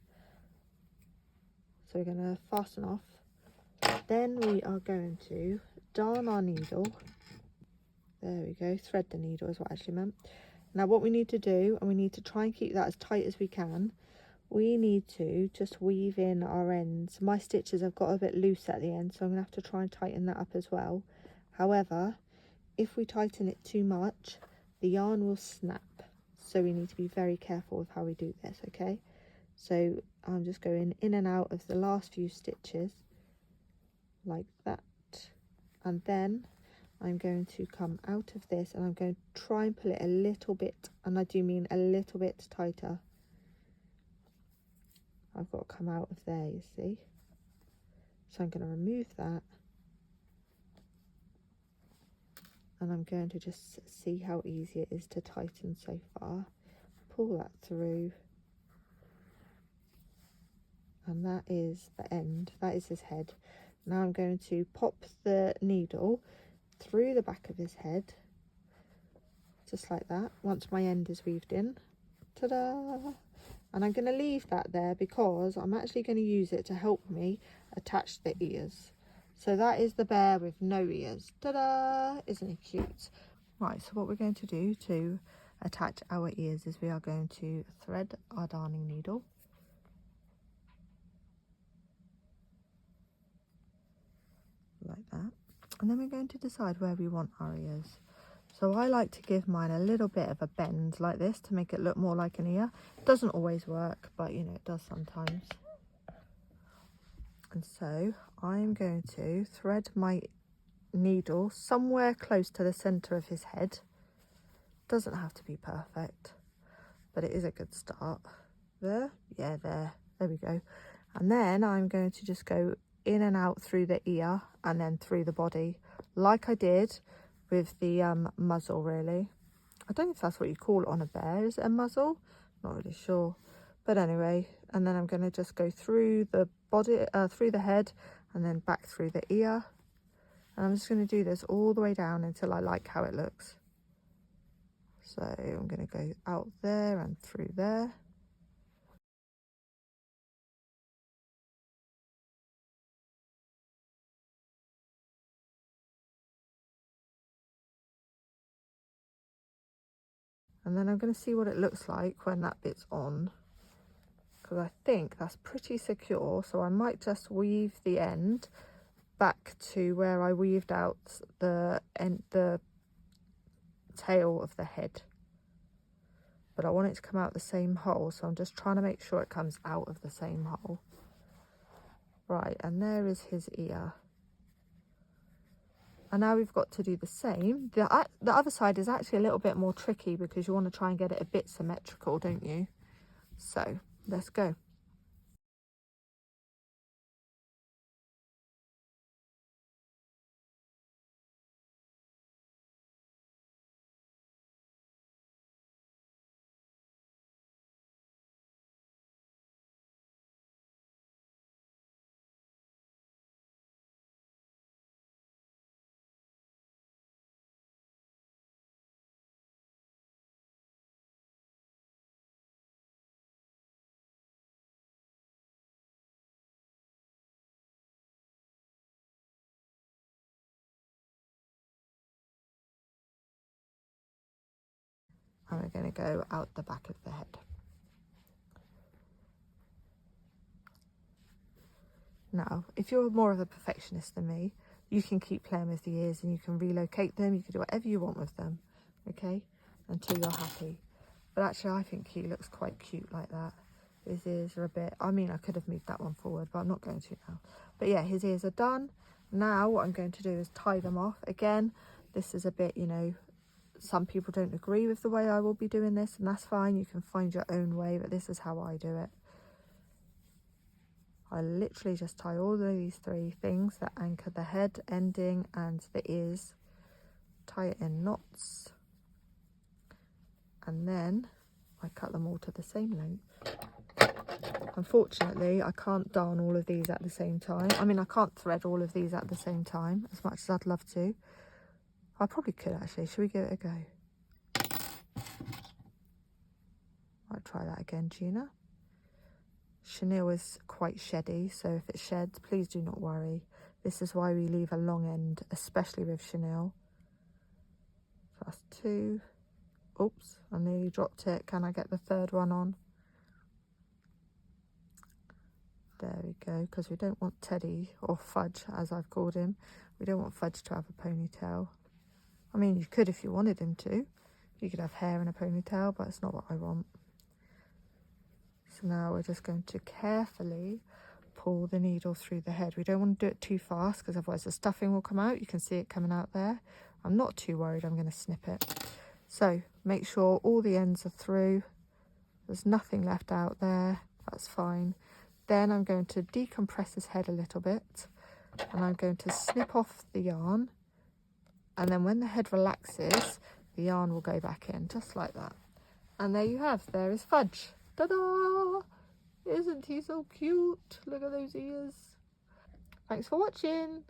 So we're going to fasten off. Then we are going to darn our needle. There we go, thread the needle is what I actually meant. Now what we need to do, and we need to try and keep that as tight as we can, we need to just weave in our ends. My stitches have got a bit loose at the end, so I'm going to have to try and tighten that up as well. However, if we tighten it too much, the yarn will snap. So we need to be very careful with how we do this, okay? So I'm just going in and out of the last few stitches like that. And then I'm going to come out of this and I'm going to try and pull it a little bit, and I do mean a little bit tighter. I've got to come out of there, you see. So I'm going to remove that. And I'm going to just see how easy it is to tighten so far. Pull that through. And that is the end, that is his head. Now I'm going to pop the needle through the back of his head, just like that, once my end is weaved in. Ta-da! And I'm going to leave that there because I'm actually going to use it to help me attach the ears. So that is the bear with no ears. Ta-da! Isn't he cute? Right, so what we're going to do to attach our ears is we are going to thread our darning needle. Like that. And then we're going to decide where we want our ears. So I like to give mine a little bit of a bend like this to make it look more like an ear. It doesn't always work, but you know, it does sometimes. And so I'm going to thread my needle somewhere close to the center of his head. Doesn't have to be perfect, but it is a good start. There, yeah, there we go. And then I'm going to just go in and out through the ear and then through the body, like I did with the muzzle, really. I don't know if that's what you call it on a bear. Is it a muzzle? Not really sure. But anyway, and then I'm going to just go through the body, through the head, and then back through the ear. And I'm just going to do this all the way down until I like how it looks. So I'm going to go out there and through there. And then I'm going to see what it looks like when that bit's on, because I think that's pretty secure. So I might just weave the end back to where I weaved out the tail of the head. But I want it to come out the same hole, so I'm just trying to make sure it comes out of the same hole. Right, and there is his ear. And now we've got to do the same. The other side is actually a little bit more tricky because you want to try and get it a bit symmetrical, don't you? So let's go. And we're going to go out the back of the head. Now, if you're more of a perfectionist than me, you can keep playing with the ears and you can relocate them. You can do whatever you want with them, okay, until you're happy. But actually, I think he looks quite cute like that. His ears are a bit, I mean, I could have moved that one forward, but I'm not going to now. But yeah, his ears are done. Now what I'm going to do is tie them off. Again, this is a bit, you know, some people don't agree with the way I will be doing this, and that's fine. You can find your own way, but this is how I do it. I literally just tie all of these three things that anchor the head ending and the ears, tie it in knots, and then I cut them all to the same length. Unfortunately, I can't darn all of these at the same time. I mean, I can't thread all of these at the same time, as much as I'd love to. I probably could actually. Should we give it a go? Might try that again, Gina. Chenille is quite sheddy, so if it sheds, please do not worry. This is why we leave a long end, especially with chenille. So that's 2. Oops, I nearly dropped it. Can I get the third one on? There we go, because we don't want Teddy, or Fudge as I've called him, we don't want Fudge to have a ponytail. I mean, you could if you wanted him to. You could have hair and a ponytail, but it's not what I want. So now we're just going to carefully pull the needle through the head. We don't want to do it too fast because otherwise the stuffing will come out. You can see it coming out there. I'm not too worried I'm going to snip it. So make sure all the ends are through. There's nothing left out there. That's fine. Then I'm going to decompress his head a little bit and I'm going to snip off the yarn, and then when the head relaxes the yarn will go back in just like that. And there you have, there is Fudge. Ta-da! Isn't he so cute? Look at those ears. Thanks for watching.